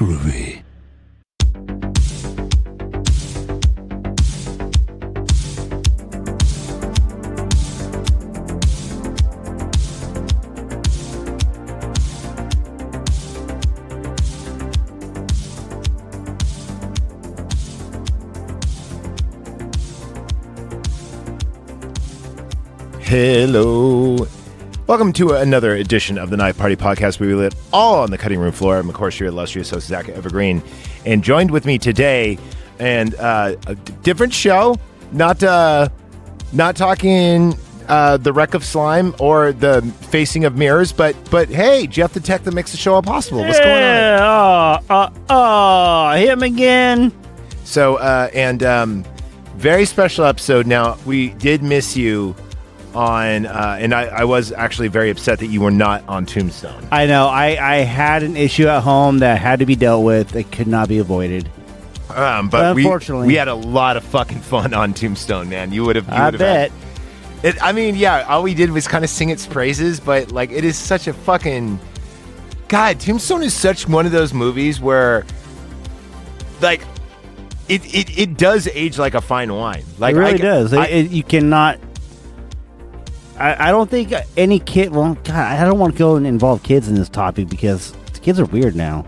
groovy. Hello. Welcome to another edition of the Night Party Podcast, where we lit all on the cutting room floor. I'm, of course, your illustrious host, Zach Evergreen. And joined with me today, and a different show, not talking the wreck of slime or the facing of mirrors, but hey, Jeff the Tech that makes the show all possible. What's going on? Him again. So, very special episode. Now, we did miss you on, and I was actually very upset that you were not on Tombstone. I know. I had an issue at home that had to be dealt with. It could not be avoided. But unfortunately, we had a lot of fucking fun on Tombstone, man. You would have. I bet. All we did was kind of sing its praises, but like, it is such a fucking God. Tombstone is such one of those movies where, like, it does age like a fine wine. Like, it really does. You cannot. I don't think any kid. Well, God, I don't want to go and involve kids in this topic because kids are weird now.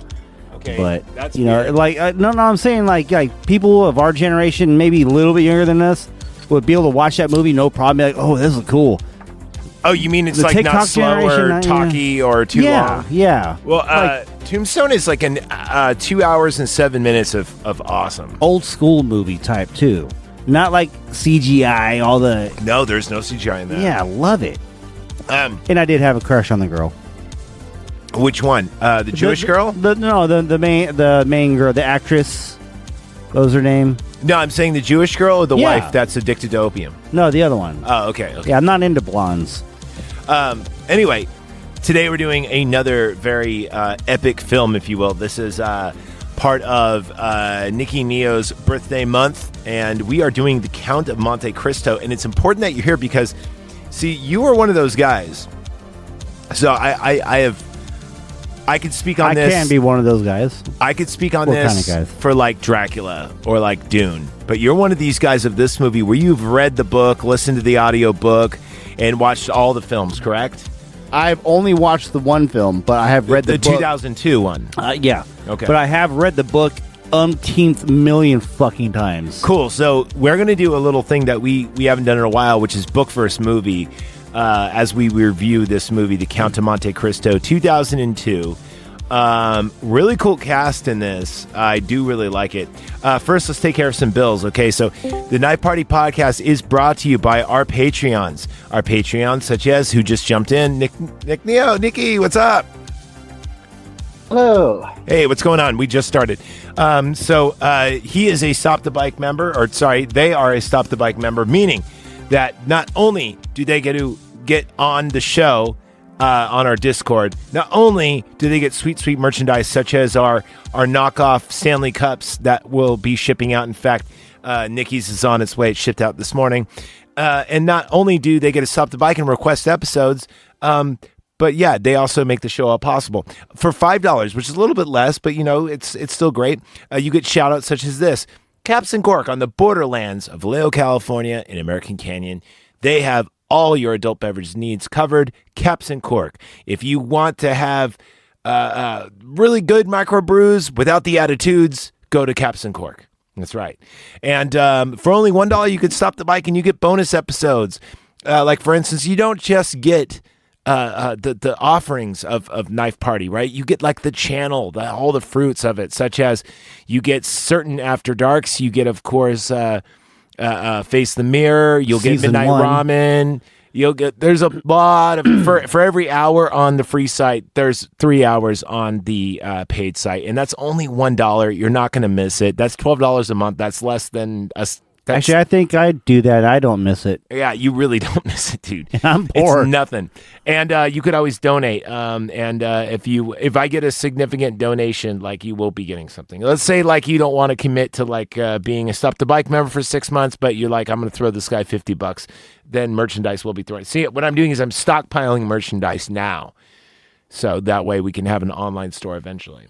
Okay, but that's weird. Like no, I'm saying like people of our generation, maybe a little bit younger than us, would be able to watch that movie no problem. Be like, oh, this is cool. Oh, you mean it's the like TikTok not slow or talky or too long? Yeah. Well, Tombstone is like 2 hours and 7 minutes of awesome old school movie type too. Not like CGI, all the... No, there's no CGI in that. Yeah, I love it. And I did have a crush on the girl. Which one? The Jewish girl? The main girl, the actress. What was her name? No, I'm saying the Jewish girl or the wife that's addicted to opium? No, the other one. Oh, okay. Yeah, I'm not into blondes. Anyway, today we're doing another very epic film, if you will. This is... part of Nikki Neo's birthday month, and we are doing the Count of Monte Cristo, and it's important that you're here because, see, you are one of those guys. So I could speak on this. I can be one of those guys. I could speak on this kind of for like Dracula or like Dune, but you're one of these guys of this movie where you've read the book, listened to the audio book, and watched all the films, correct? I've only watched the one film, but I have read the book. 2002 one. Yeah. Okay. But I have read the book umpteenth million fucking times. Cool. So we're going to do a little thing that we haven't done in a while, which is book versus movie, as we review this movie, The Count of Monte Cristo, 2002. Really cool cast in this. I do really like it. First, let's take care of some bills. Okay, so the Night Party Podcast is brought to you by our Patreons. Our Patreons, such as who just jumped in, Nick Neo, Nikki, what's up? Hello. Hey, what's going on? We just started. He is a Stop the Bike member, they are a Stop the Bike member, meaning that not only do they get on the show, on our Discord, not only do they get sweet merchandise such as our knockoff Stanley Cups that will be shipping out. In fact, Nikki's is on its way. It shipped out this morning. And not only do they get to Stop the Bike and request episodes, but yeah, they also make the show all possible. For $5, which is a little bit less, but it's still great. You get shout outs such as this. Caps and Cork on the borderlands of Vallejo, California in American Canyon. They have all your adult beverage needs covered. Caps and Cork. If you want to have really good microbrews without the attitudes, go to Caps and Cork. That's right. And for only $1, you could Stop the Bike and you get bonus episodes. Like, for instance, you don't just get the offerings of Knife Party, right? You get like the channel, all the fruits of it, such as you get certain After Darks. You get, of course, Face the Mirror. You'll get Midnight Ramen. You'll get, there's a lot of, for every hour on the free site, there's 3 hours on the paid site. And that's only $1. You're not going to miss it. That's $12 a month. That's less than us. Actually, I think I do that. I don't miss it. Yeah, you really don't miss it, dude. I'm poor. It's nothing. And you could always donate. If I get a significant donation, like, you will be getting something. Let's say like you don't want to commit to like being a Stop the Bike member for 6 months, but you're like, I'm going to throw this guy $50. Then merchandise will be thrown. See, what I'm doing is I'm stockpiling merchandise now, so that way we can have an online store eventually.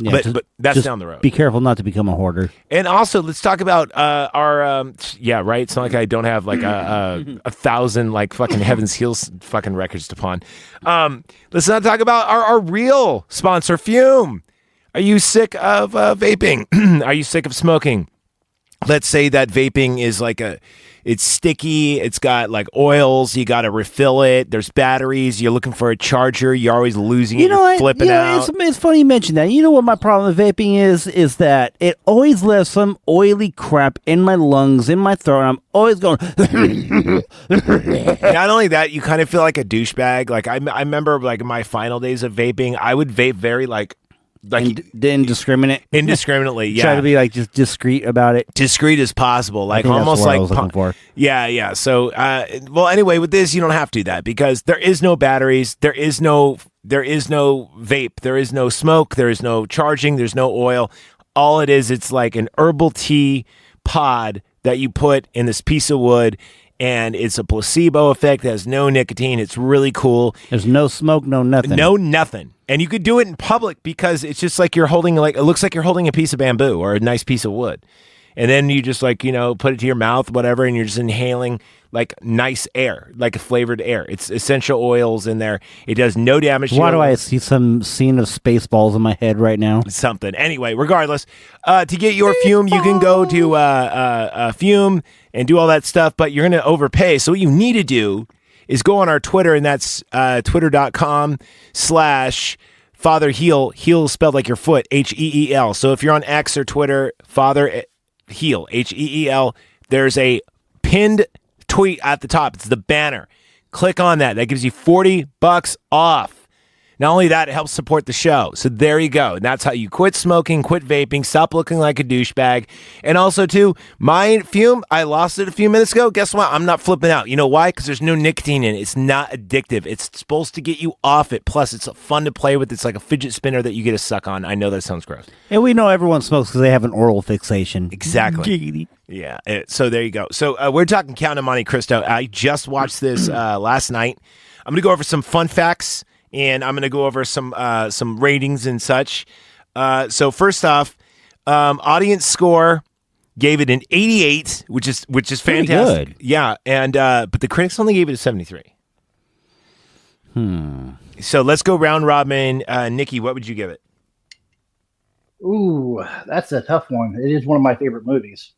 Yeah, but that's just down the road. Be careful not to become a hoarder. And also, let's talk about our. Yeah, right. It's not like I don't have like a 1,000 like fucking Heaven's Heels fucking records to pawn. Let's not talk about our real sponsor, Fume. Are you sick of vaping? Are you sick of smoking? Let's say that vaping is like it's sticky. It's got like oils. You got to refill it. There's batteries. You're looking for a charger. You're always losing it. You're flipping out. It's funny you mention that. You know what my problem with vaping is that it always left some oily crap in my lungs, in my throat. I'm always going. Not only that, you kind of feel like a douchebag. Like I remember like in my final days of vaping, I would vape very like indiscriminately. Yeah, try to be like just discreet about it, discreet as possible, like that's almost what like I was looking for. Yeah. So, well, anyway, with this, you don't have to do that because there is no batteries, there is no vape, there is no smoke, there is no charging, there's no oil. All it is, it's like an herbal tea pod that you put in this piece of wood. And it's a placebo effect. It has no nicotine. It's really cool. There's no smoke, no nothing. No nothing. And you could do it in public because it's just like you're holding it looks like you're holding a piece of bamboo or a nice piece of wood. And then you just like, put it to your mouth, whatever, and you're just inhaling like nice air, like a flavored air. It's essential oils in there. It does no damage. Why do I see some scene of Spaceballs in my head right now? Something. Anyway, regardless, to get your Fume, you can go to Fume and do all that stuff, but you're going to overpay. So what you need to do is go on our Twitter, and that's twitter.com/Father Heel. Heel spelled like your foot, HEEL. So if you're on X or Twitter, Father Heel, HEEL, there's a pinned tweet at the top. It's the banner. Click on that. That gives you $40 off. Not only that, it helps support the show. So there you go. And that's how you quit smoking, quit vaping, stop looking like a douchebag. And also, too, my Fume, I lost it a few minutes ago. Guess what? I'm not flipping out. You know why? Because there's no nicotine in it. It's not addictive. It's supposed to get you off it. Plus, it's fun to play with. It's like a fidget spinner that you get to suck on. I know that sounds gross. And we know everyone smokes because they have an oral fixation. Exactly. Giggity. Yeah. So there you go. So we're talking Count of Monte Cristo. I just watched this last night. I'm going to go over some fun facts. And I'm going to go over some ratings and such. So first off, audience score gave it an 88, which is fantastic. Good. Yeah, and but the critics only gave it a 73. So let's go round robin. Nikki, what would you give it? Ooh, that's a tough one. It is one of my favorite movies.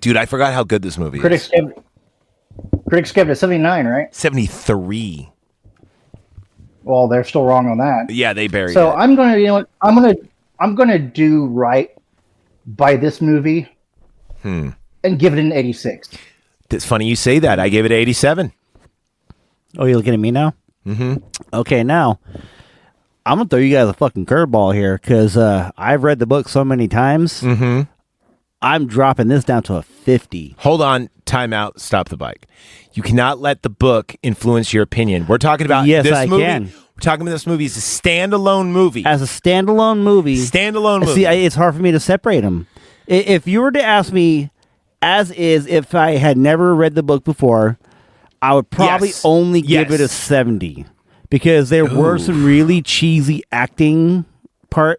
Dude, I forgot how good this movie Critics is. Critics gave it a 79, right? 73. Well, they're still wrong on that. Yeah, they buried So it. I'm gonna do right by this movie and give it an 86. It's funny you say that. I gave it an 87. Oh, you're looking at me now? Mm-hmm. Okay, now I'm gonna throw you guys a fucking curveball here because I've read the book so many times. Mm-hmm. I'm dropping this down to a 50. Hold on. Time out. Stop the bike. You cannot let the book influence your opinion. We're talking about Yes, this I movie. can. We're talking about this movie as a standalone movie. As a standalone movie. See, it's hard for me to separate them. If you were to ask me, as is, if I had never read the book before, I would probably only give it a 70 because there were some really cheesy acting.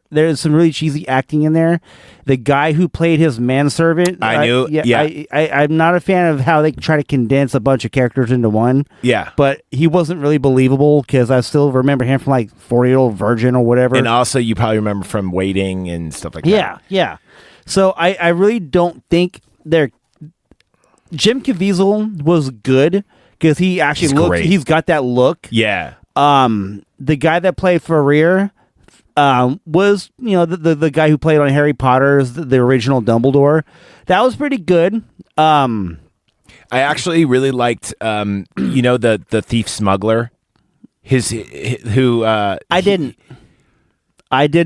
There's some really cheesy acting in there. The guy who played his manservant, I'm not a fan of how they try to condense a bunch of characters into one. Yeah, but he wasn't really believable because I still remember him from like 40-Year-Old Virgin or whatever. And also, you probably remember from Waiting and stuff like that. Yeah. So I really don't think they're. Jim Caviezel was good because he actually looks. He's got that look. Yeah. The guy that played Ferrier. Was the guy who played on Harry Potter's the original Dumbledore. That was pretty good. I actually really liked the thief smuggler. I did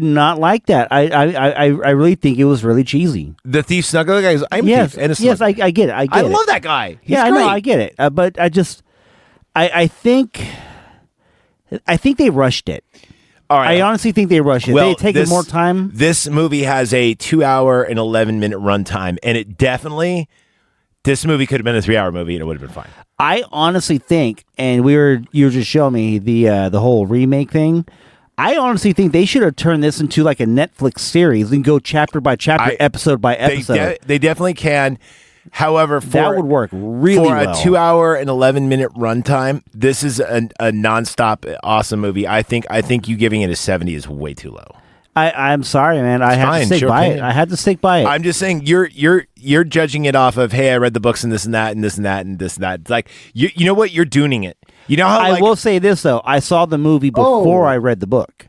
not like that. I really think it was really cheesy. The thief smuggler guy. Yes, I get it. I love that guy. He's great. I know, I get it. But I think they rushed it. All right. I honestly think they rushed it. Well, they had taken more time. This movie has a 2 hour and 11-minute runtime, and it definitely, this movie could have been a 3 hour movie, and it would have been fine. I honestly think, and you were just showing me the whole remake thing. I honestly think they should have turned this into like a Netflix series and go chapter by chapter, episode by episode. They definitely can. However, that would work really well. For a 2 hour and 11-minute runtime, this is a nonstop awesome movie. I think you giving it a 70 is way too low. I'm sorry, man. I had to stick by it. I had to stick by it. I'm just saying you're judging it off of, hey, I read the books and this and that and this and that and this and that. It's like you know what, you're dooning it. You know how I will say this though. I saw the movie before I read the book.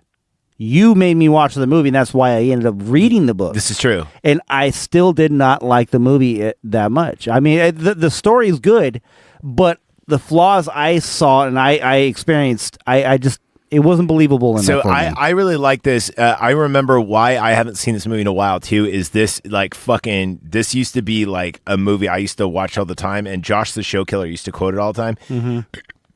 You made me watch the movie, and that's why I ended up reading the book. This is true. And I still did not like the movie that much. I mean, the story is good, but the flaws I saw and I experienced, I just, it wasn't believable enough. So I really like this. I remember why I haven't seen this movie in a while, too, is this like fucking, this used to be like a movie I used to watch all the time, and Josh the Show Killer used to quote it all the time. Mm-hmm.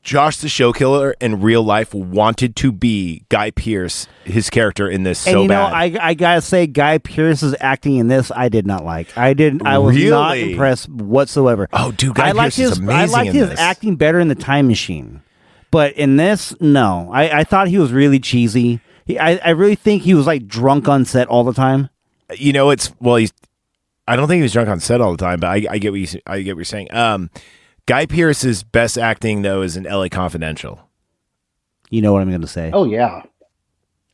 Josh the Show Killer in real life wanted to be Guy Pearce, his character in this, so bad. I gotta say, Guy Pearce's acting in this, I did not like. I was not impressed whatsoever. Oh, dude, Guy Pearce is amazing. I liked his acting better in The Time Machine, but in this, no. I thought he was really cheesy. I really think he was like drunk on set all the time. You know, I don't think he was drunk on set all the time, but I get what you're saying. Guy Pearce's best acting, though, is in LA Confidential. You know what I'm going to say. Oh, yeah.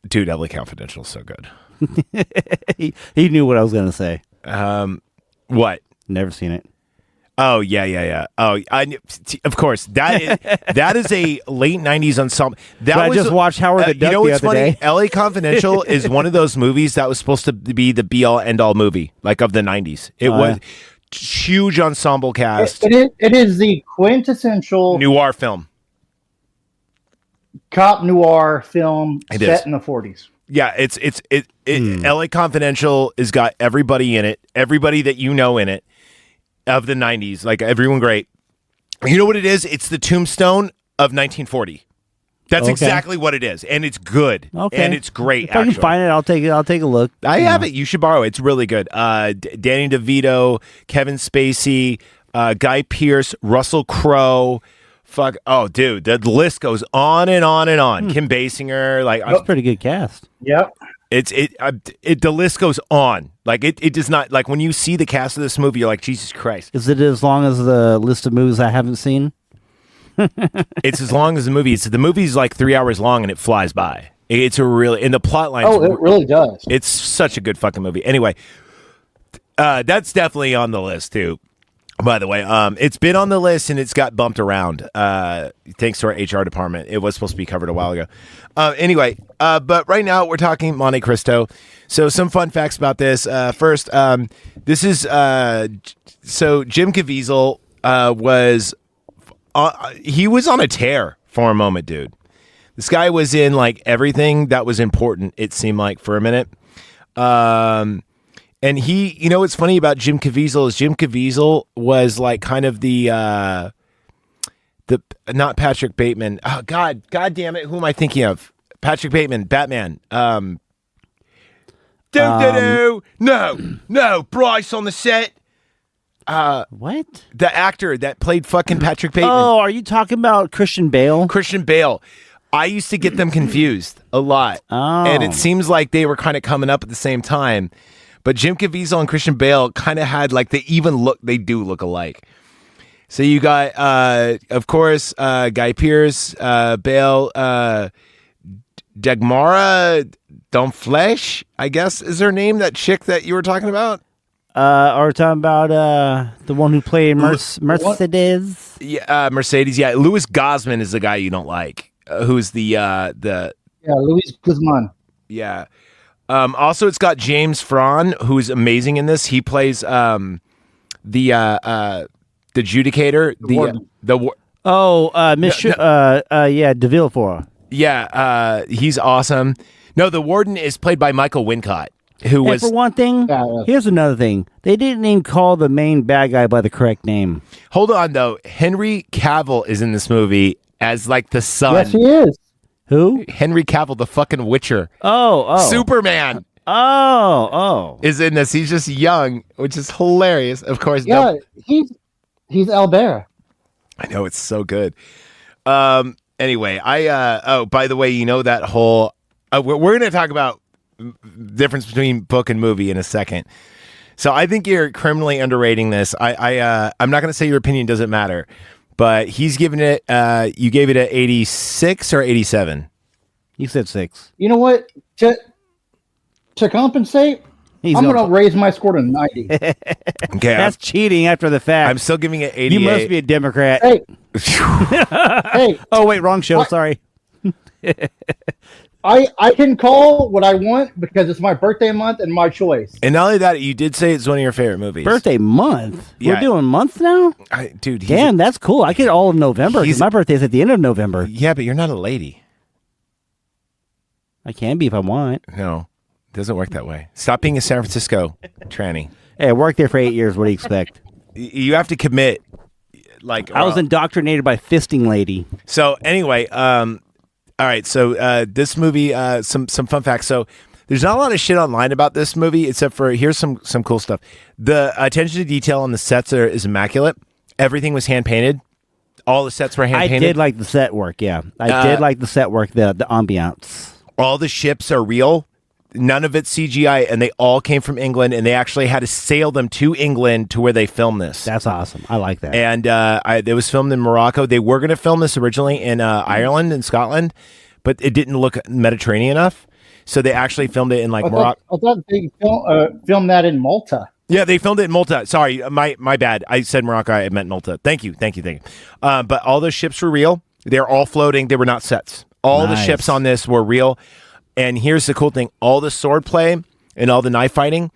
Dude, LA Confidential is so good. he knew what I was going to say. What? Never seen it. Oh, yeah. Oh, of course. That is a late 90s ensemble. I just watched Howard the Duck the other day. LA Confidential is one of those movies that was supposed to be the be-all, end-all movie, like of the 90s. It was... Yeah. Huge ensemble cast. It is the quintessential noir film, cop noir film set in the 40s. Yeah, LA Confidential has got everybody in it, everybody that you know in it of the 90s, like everyone great. You know what it is? It's the Tombstone of 1940. That's exactly what it is, and it's good. Okay, and it's great. If I can find it, I'll take it. I'll take a look. I have it. You should borrow it. It's really good. Danny DeVito, Kevin Spacey, Guy Pearce, Russell Crowe. Fuck. Oh, dude, the list goes on and on and on. Kim Basinger, like that's a pretty good cast. Yep. The list goes on. Like it does not, like when you see the cast of this movie, you're like, Jesus Christ. Is it as long as the list of movies I haven't seen? It's as long as the movie. The movie's like 3 hours long and it flies by. It's a really, and the plot line. Oh, it really does. It's such a good fucking movie. Anyway, that's definitely on the list too. By the way, it's been on the list and it's got bumped around. Thanks to our HR department. It was supposed to be covered a while ago. Anyway, but right now we're talking Monte Cristo. So some fun facts about this. First, this is so Jim Caviezel was. He was on a tear for a moment, dude. This guy was in like everything that was important, it seemed like, for a minute. And he, you know what's funny about Jim Caviezel is Jim Caviezel was like kind of the not Patrick Bateman. Oh God damn it, who am I thinking of? Patrick Bateman, Batman. No, Bryce on the set. What? The actor that played fucking Patrick Bateman. Oh, are you talking about Christian Bale? Christian Bale. I used to get them confused a lot. Oh. And it seems like they were kind of coming up at the same time. But Jim Caviezel and Christian Bale kind of had like they do look alike. So you got, of course, Guy Pearce, Bale, Dagmara Donflesh, I guess is her name, that chick that you were talking about? Are we talking about the one who played Mercedes? Yeah, Mercedes. Yeah, Louis Gosman is the guy you don't like. Who's the Luis Guzman. Yeah. Also, it's got James Frann, who's amazing in this. He plays the adjudicator. De Villefort. Yeah, he's awesome. No, the warden is played by Michael Wincott. For one thing, here's another thing. They didn't even call the main bad guy by the correct name. Hold on, though. Henry Cavill is in this movie as, like, the son. Yes, he is. Who? Henry Cavill, the fucking Witcher. Oh. Superman. Oh. Is in this. He's just young, which is hilarious. Of course. Yeah, he's Albert. I know, it's so good. Anyway, by the way, you know that whole we're going to talk about difference between book and movie in a second. So I think you're criminally underrating this. I'm not going to say your opinion doesn't matter, but he's giving it. You gave it a 86 or 87. You said 6. You know what? To compensate, I'm going to raise my score to 90. Okay, that's cheating after the fact. I'm still giving it 88. You must be a Democrat. Hey. Hey. Oh wait, wrong show. Sorry. I can call what I want because it's my birthday month and my choice. And not only that, you did say it's one of your favorite movies. Birthday month? Yeah. We're doing months now? Dude. Damn, that's cool. I get all of November because my birthday's at the end of November. Yeah, but you're not a lady. I can be if I want. No, it doesn't work that way. Stop being a San Francisco tranny. Hey, I worked there for 8 years. What do you expect? You have to commit. I was indoctrinated by fisting lady. So anyway, all right, so this movie, some fun facts. So there's not a lot of shit online about this movie, except for here's some cool stuff. The attention to detail on the sets is immaculate. Everything was hand painted. All the sets were hand painted. I did like the set work. Yeah, I did like the set work. The ambiance. All the ships are real. None of it's CGI, and they all came from England, and they actually had to sail them to England to where they filmed this. That's awesome. I like that. And it was filmed in Morocco. They were going to film this originally in Ireland and Scotland, but it didn't look Mediterranean enough, so they actually filmed it in Morocco. I thought they filmed that in Malta. Yeah, they filmed it in Malta. Sorry, my bad. I said Morocco. I meant Malta. Thank you. But all those ships were real. They're all floating. They were not sets. All the ships on this were real. And here's the cool thing. All the sword play and all the knife fighting,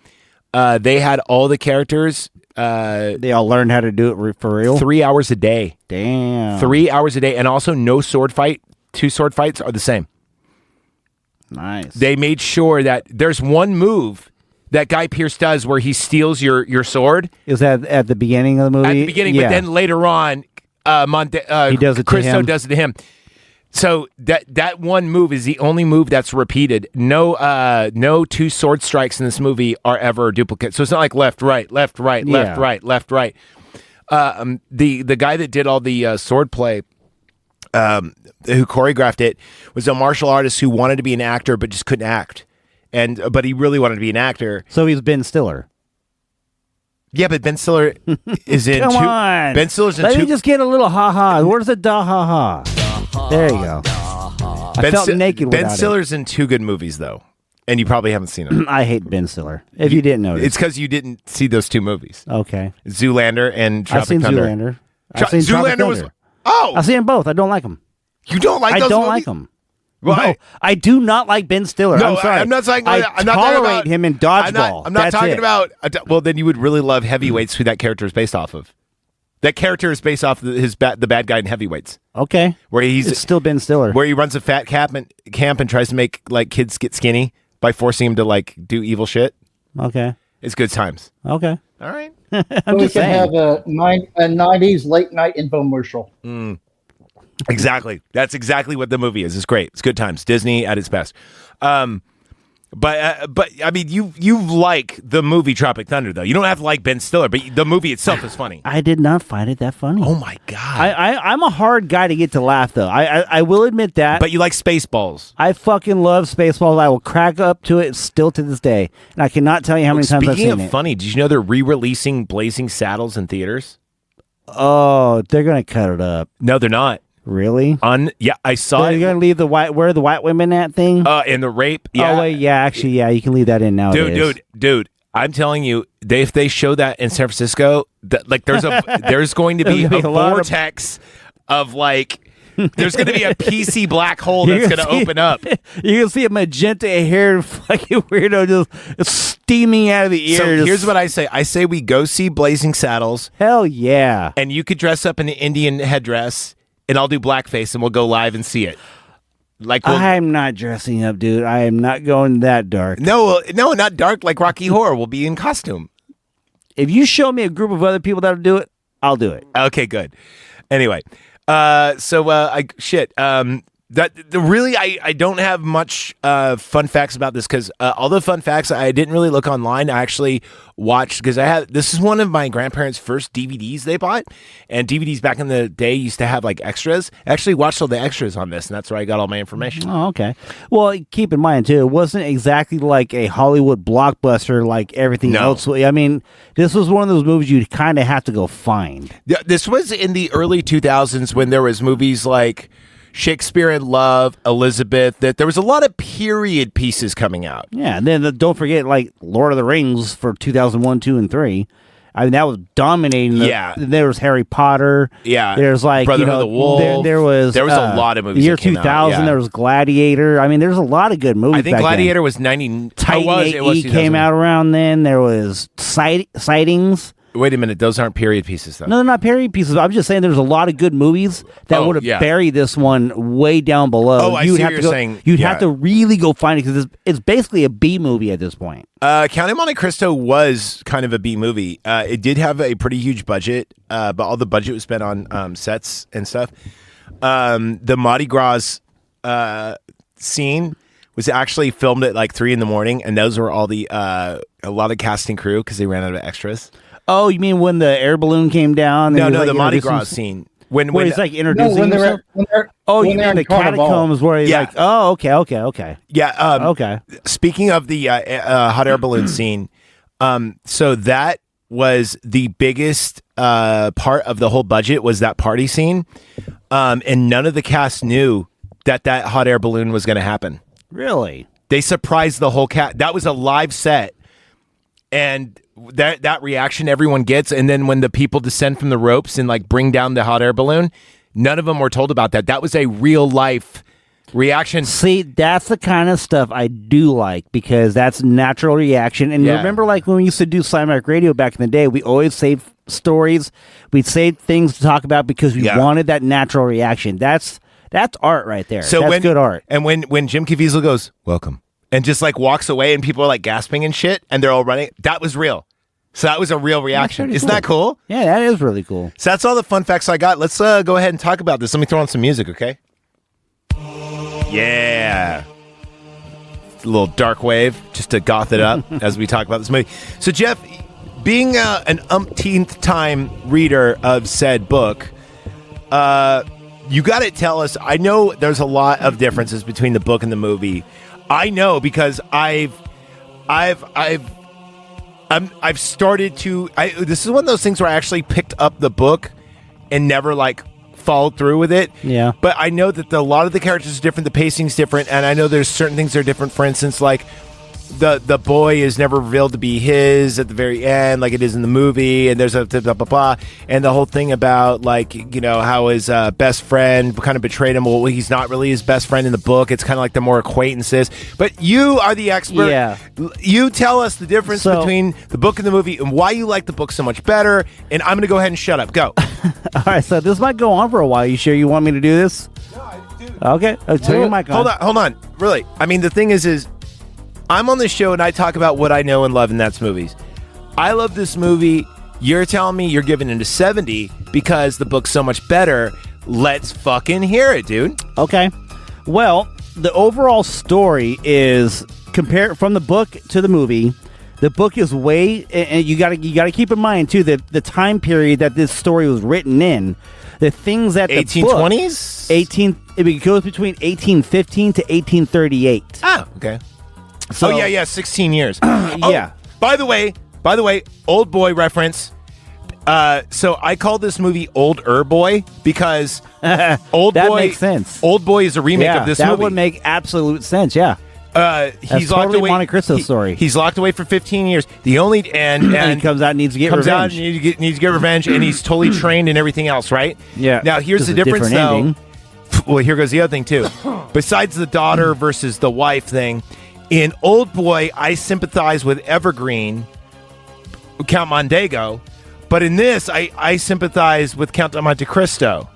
they had all the characters. They all learned how to do it for real? 3 hours a day. Damn. 3 hours a day. And also no sword fight. 2 sword fights are the same. Nice. They made sure that there's one move that Guy Pearce does where he steals your sword. Is that at the beginning of the movie? At the beginning, but then later on, Monte, he does it Christo to him. does it to him. So that one move is the only move that's repeated. No 2 sword strikes in this movie are ever duplicate. So it's not like left, right, left, right, left, right, left, right. The guy that did all the sword play, who choreographed it, was a martial artist who wanted to be an actor but just couldn't act, but he really wanted to be an actor. So he's Ben Stiller. Yeah, but Ben Stiller is in. Come on, Ben Stiller's in. Let me just get a little ha ha. Where's the da ha ha? There you go. I felt naked without Ben Stiller's in 2 good movies, though, and you probably haven't seen them. I hate Ben Stiller. If you didn't notice. It's because you didn't see those 2 movies. Okay. Zoolander and Tropic I've seen Thunder. Zoolander. I've seen Zoolander was... Oh! I've seen them both. I don't like them. You don't like those movies? I don't like them. Well, no, I do not like Ben Stiller. No, I'm sorry. I'm not saying... I I'm not tolerate him in Dodgeball. I'm not talking about... Well, then you would really love Heavyweights, who that character is based off of. That character is based off the bad guy in Heavyweights. Okay. Where it's still Ben Stiller. Where he runs a fat camp and tries to make kids get skinny by forcing them to do evil shit. Okay. It's good times. Okay. All right. I'm just saying. We can have a 90s late night infomercial. Exactly. That's exactly what the movie is. It's great. It's good times. Disney at its best. But I mean, you like the movie Tropic Thunder, though. You don't have to like Ben Stiller, but the movie itself is funny. I did not find it that funny. Oh my god! I'm a hard guy to get to laugh, though. I will admit that. But you like Spaceballs. I fucking love Spaceballs. I will crack up to it still to this day, and I cannot tell you how many times I've seen it. Speaking of funny, did you know they're re-releasing Blazing Saddles in theaters? Oh, they're gonna cut it up. No, they're not. Really? Yeah, I saw it. You're gonna leave where are the white women at thing? And the rape. Yeah. Oh wait, yeah, actually, yeah, you can leave that in now. Dude. I'm telling you, if they show that in San Francisco, there's going to be a vortex of there's going to be a PC black hole that's going to open up. You can see a magenta-haired fucking weirdo just steaming out of the ears. So here's what I say. I say we go see Blazing Saddles. Hell yeah. And you could dress up in the Indian headdress, and I'll do blackface, and we'll go live and see it. I'm not dressing up, dude. I am not going that dark. No, not dark like Rocky Horror. We'll be in costume. If you show me a group of other people that'll do it, I'll do it. Okay, good. Anyway, I don't have much fun facts about this because all the fun facts I didn't really look online. I actually watched because this is one of my grandparents' first DVDs they bought, and DVDs back in the day used to have like extras. I actually watched all the extras on this, and that's where I got all my information. Oh, okay. Well, keep in mind too, it wasn't exactly like a Hollywood blockbuster like everything else. I mean, this was one of those movies you'd kind of have to go find. Yeah, this was in the early 2000s when there was movies like Shakespeare in Love, Elizabeth, that there was a lot of period pieces coming out. Yeah, and then don't forget like Lord of the Rings for 2001, 2, and 3. I mean, that was dominating. There was Harry Potter. Yeah. There's like Brotherhood of the Wolf. There was a lot of movies. Year 2000. There was Gladiator. I mean, there's a lot of good movies. I think Gladiator was 90. Titan AE came out around then. There was Sightings. Wait a minute, those aren't period pieces, though. No, they're not period pieces. I'm just saying there's a lot of good movies that would have buried this one way down below. Oh, I see what you're saying. You'd have to really go find it because it's basically a B movie at this point. Count of Monte Cristo was kind of a B movie. It did have a pretty huge budget, but all the budget was spent on sets and stuff. The Mardi Gras scene was actually filmed at like 3 a.m, and those were all a lot of cast and crew because they ran out of extras. Oh, you mean when the air balloon came down? No, the Mardi Gras scene. When he's like introducing himself? You mean the catacombs where he's like, oh, okay. Yeah. Okay. Speaking of the hot air balloon scene, so that was the biggest part of the whole budget was that party scene, and none of the cast knew that hot air balloon was going to happen. Really? They surprised the whole cast. That was a live set, and that reaction everyone gets, and then when the people descend from the ropes and like bring down the hot air balloon, none of them were told about that. That was a real life reaction. See, that's the kind of stuff I do like because that's natural reaction. And remember, like when we used to do Slamrock Radio back in the day, we always save stories, we'd save things to talk about because we wanted that natural reaction. That's art right there. So that's good art. And when Jim Caviezel goes, "Welcome," and just like walks away and people are like gasping and shit and they're all running, that was real. So that was a real reaction. Isn't that cool? Yeah, that is really cool. So that's all the fun facts I got. Let's go ahead and talk about this. Let me throw on some music, okay? Yeah. A little dark wave just to goth it up as we talk about this movie. So Jeff, being an umpteenth time reader of said book, you got to tell us, I know there's a lot of differences between the book and the movie. I know because I've started to. This is one of those things where I actually picked up the book and never like followed through with it. Yeah. But I know that a lot of the characters are different, the pacing's different, and I know there's certain things that are different. For instance, like the boy is never revealed to be his at the very end, like it is in the movie, and there's a blah, blah, blah, blah. And the whole thing about like, you know, how his best friend kind of betrayed him. Well, he's not really his best friend in the book. It's kind of like they're more acquaintances. But you are the expert. Yeah. You tell us the difference between the book and the movie and why you like the book so much better. And I'm going to go ahead and shut up. Go. All right, so this might go on for a while. You sure you want me to do this? No, I do. Okay. Turn your mic on. Hold on. Really. I mean, the thing is I'm on this show and I talk about what I know and love, and that's movies. I love this movie. You're telling me you're giving it a 70 because the book's so much better. Let's fucking hear it, dude. Okay. Well, the overall story is compared from the book to the movie. The book is way, and you got to keep in mind too that the time period that this story was written in, the things that the 1820s, it goes between 1815 to 1838. Oh, okay. So, 16 years. Yeah. By the way, Old Boy reference. So I call this movie Older Boy because Old that Boy makes sense. Old Boy is a remake of this movie. That would make absolute sense. Yeah. He's locked totally away. Monte Cristo story. He's locked away for 15 years. The only and he comes out and needs to get revenge. Needs to get revenge, and he's totally trained and everything else, right? Yeah. Now here's the difference, though. Ending. Well, here goes the other thing too. Besides the daughter versus the wife thing, in Old Boy, I sympathize with Evergreen, Count Mondego, but in this, I sympathize with Count de Monte Cristo.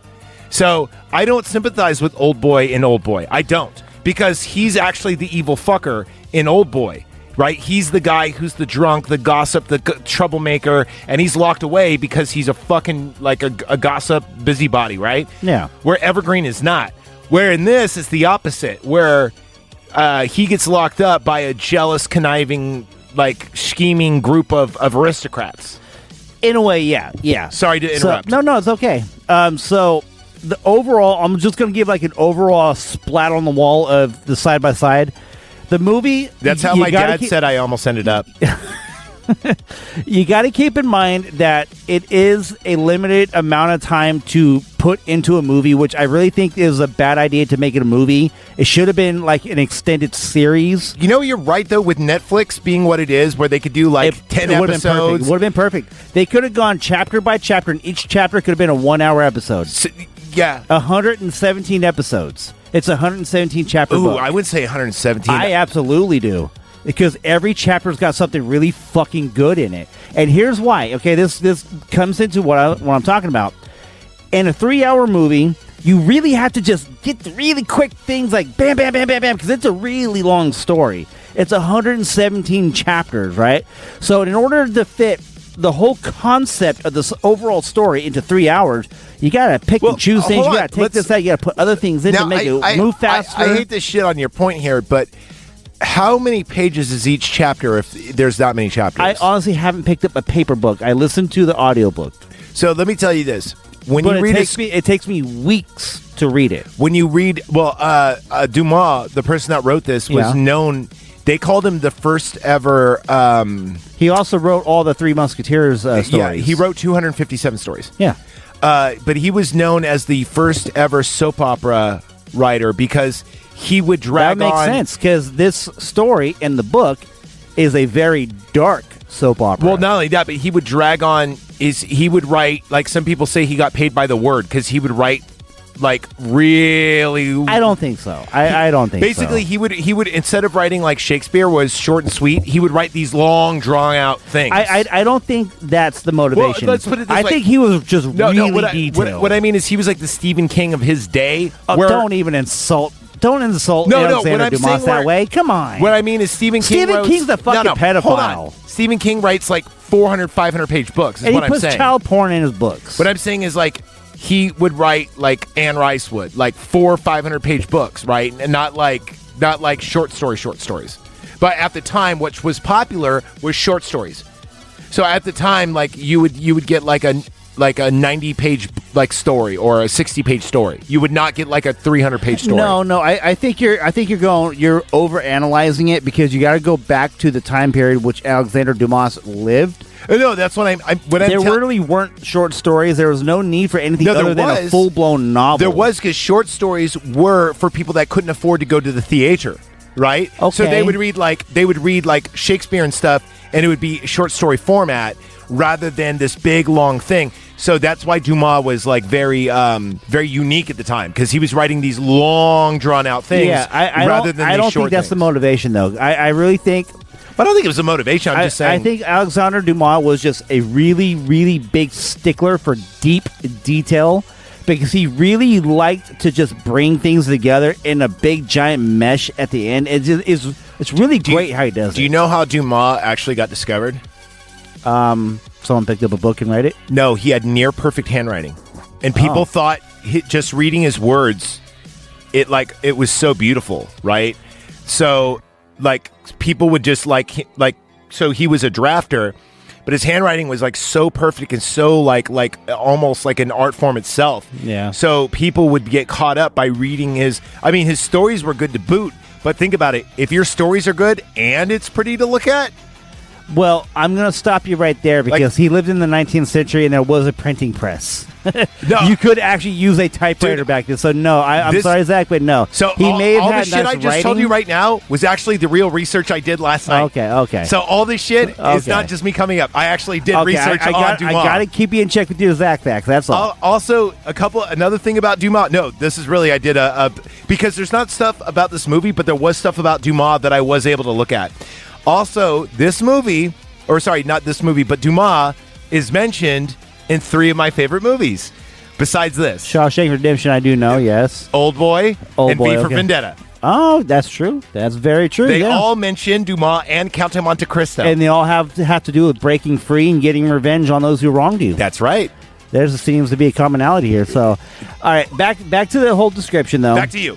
So I don't sympathize with Old Boy in Old Boy. I don't. Because he's actually the evil fucker in Old Boy, right? He's the guy who's the drunk, the gossip, the troublemaker, and he's locked away because he's a fucking, like a gossip busybody, right? Yeah. Where Evergreen is not. Where in this, it's the opposite, where he gets locked up by a jealous, conniving, like, scheming group of aristocrats. In a way, yeah. Sorry to interrupt. No, it's okay. So the overall, I'm just going to give like an overall splat on the wall of the side-by-side. The movie... That's how my dad said I almost ended up. You got to keep in mind that it is a limited amount of time to put into a movie, which I really think is a bad idea to make it a movie. It should have been like an extended series. You know, you're right, though, with Netflix being what it is, where they could do like 10 episodes. It would have been perfect. They could have gone chapter by chapter, and each chapter could have been a 1-hour episode. Yeah. 117 episodes. It's a 117 chapter book. I would say 117. I absolutely do. Because every chapter's got something really fucking good in it. And here's why. Okay, this comes into what I'm talking about. In a 3-hour movie, you really have to just get the really quick things like bam, bam, bam, bam, bam, because it's a really long story. It's 117 chapters, right? So in order to fit the whole concept of this overall story into 3 hours, you gotta pick and choose things. You gotta take this out. You gotta put other things in to make it move faster. I hate this shit on your point here, but how many pages is each chapter if there's that many chapters? I honestly haven't picked up a paper book. I listened to the audiobook. So let me tell you this. When you read it takes me weeks to read it. When you read, Dumas, the person that wrote this, was known. They called him the first ever. He also wrote all the Three Musketeers stories. Yeah, he wrote 257 stories. Yeah. But he was known as the first ever soap opera writer because he would drag on. That makes sense because this story in the book is a very dark soap opera. Well, not only that, but he would drag on. He would write, like some people say, he got paid by the word because he would write like really. I don't think so. I don't think. Basically, so. he would instead of writing like Shakespeare was short and sweet, he would write these long, drawn out things. I don't think that's the motivation. Well, let's put it this way. I think he was just really detailed. What I mean is he was like the Stephen King of his day. Don't even insult. Don't insult Alexander Dumas that way. Come on. What I mean is Stephen King's a fucking pedophile. Hold on. Stephen King writes like 400, 500 page books. And he puts child porn in his books. What I'm saying is like he would write like Anne Rice would, like 400 or 500 page books, right? And not like short stories. But at the time, what was popular was short stories. So at the time, like you would get like a 90-page like story or a 60-page story. You would not get like a 300-page story. No. I think you're over analyzing it because you got to go back to the time period which Alexander Dumas lived. No, that's what there really weren't short stories. There was no need for anything other than a full-blown novel. There was, because short stories were for people that couldn't afford to go to the theater, right? Okay. So they would read like Shakespeare and stuff, and it would be short story format rather than this big long thing. So that's why Dumas was like very unique at the time, because he was writing these long drawn out things. Yeah, I don't think that's the motivation though. I really think. I don't think it was a motivation. I'm just saying. I think Alexander Dumas was just a really, really big stickler for deep detail, because he really liked to just bring things together in a big giant mesh at the end. It's really great how he does it. Do you know how Dumas actually got discovered? Someone picked up a book and read it? No, he had near perfect handwriting, and people thought just reading his words, it was so beautiful, right? So like people would just so he was a drafter, but his handwriting was like so perfect and so like almost like an art form itself. Yeah. So people would get caught up by reading his stories were good to boot, but think about it. If your stories are good and it's pretty to look at. Well, I'm going to stop you right there because he lived in the 19th century and there was a printing press. No. You could actually use a typewriter back then. So, no, I'm sorry, Zach, but no. So, he may have all had the shit I just told you right now was actually the real research I did last night. Okay. So, all this shit is not just me coming up. I actually did research on Dumas. I got to keep you in check with your Zach facts. That's all. Also, another thing about Dumas. No, this is really, I did because there's not stuff about this movie, but there was stuff about Dumas that I was able to look at. Also, this movie. Or sorry, not this movie, but Dumas is mentioned in 3 of my favorite movies. Besides this, Shawshank Redemption, I do know. Yes, Old Boy, and V for Vendetta. Oh, that's true. That's very true. They all mention Dumas and Count of Monte Cristo, and they all have to do with breaking free and getting revenge on those who wronged you. That's right. There seems to be a commonality here. So, all right, back to the whole description, though. Back to you.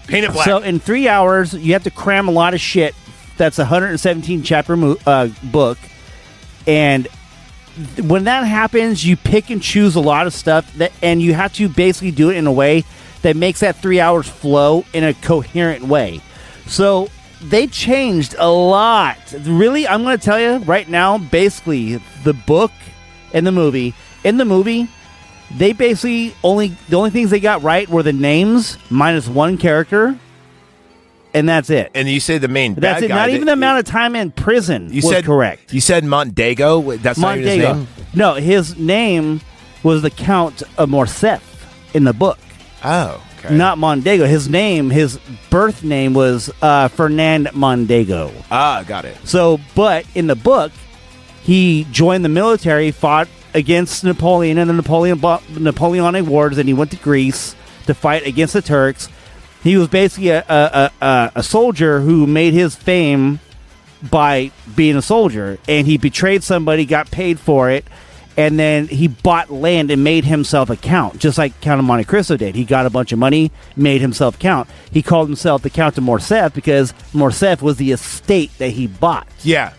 Paint it black. So, in 3 hours, you have to cram a lot of shit. That's a 117 chapter book, and when that happens, you pick and choose a lot of stuff, and you have to basically do it in a way that makes that 3 hours flow in a coherent way. So they changed a lot. Really, I'm going to tell you right now, basically, the book and the movie. In the movie, they basically the only things they got right were the names minus one character, and that's it. And you say the main bad that's it. guy. Not even the amount of time in prison was correct. You said Montego? That's not even his name? No, his name was the Count of Morcerf in the book. Oh, okay. Not Mondego. His birth name was Fernand Mondego. Ah, got it. So, but in the book, he joined the military, fought against Napoleon in the Napoleonic Wars, and he went to Greece to fight against the Turks. He was basically a soldier who made his fame by being a soldier, and he betrayed somebody, got paid for it, and then he bought land and made himself a count, just like Count of Monte Cristo did. He got a bunch of money, made himself count. He called himself the Count of Morcerf because Morcerf was the estate that he bought. Yeah.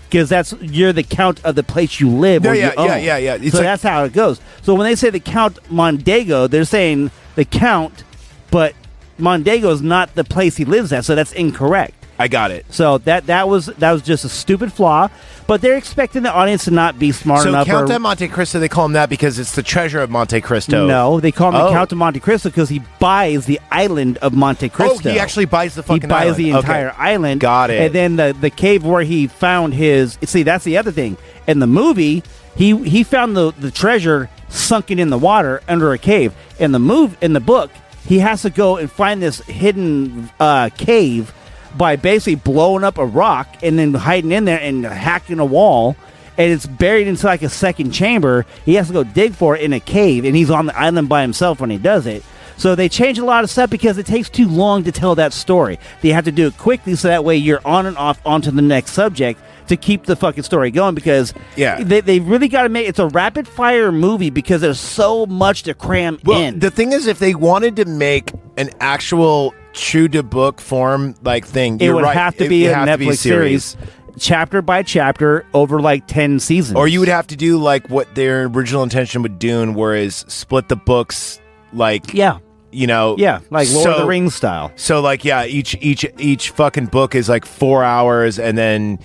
Because you're the count of the place you live. Yeah, you own. yeah. So that's how it goes. So when they say the Count Mondego, they're saying the count, but Mondego is not the place he lives at, so that's incorrect. I got it. So that was just a stupid flaw, but they're expecting the audience to not be smart enough. So Count of Monte Cristo, they call him that because it's the treasure of Monte Cristo. No, they call him the Count of Monte Cristo because he buys the island of Monte Cristo. Oh, he actually buys the fucking island. He buys the entire island. Got it. And then the cave where he found his... See, that's the other thing. In the movie, he found the treasure sunken in the water under a cave. In the book, he has to go and find this hidden cave by basically blowing up a rock and then hiding in there and hacking a wall, and it's buried into like a second chamber. He has to go dig for it in a cave, and he's on the island by himself when he does it. So they change a lot of stuff because it takes too long to tell that story. They have to do it quickly so that way you're on and off onto the next subject to keep the fucking story going, because they really got to make it's a rapid fire movie because there's so much to cram in. The thing is, if they wanted to make an actual true to book form like thing, it would have to be a Netflix series, chapter by chapter over like 10 seasons. Or you would have to do like what their original intention would do, whereas split the books like like Lord of the Rings style. So like each fucking book is like 4 hours, and then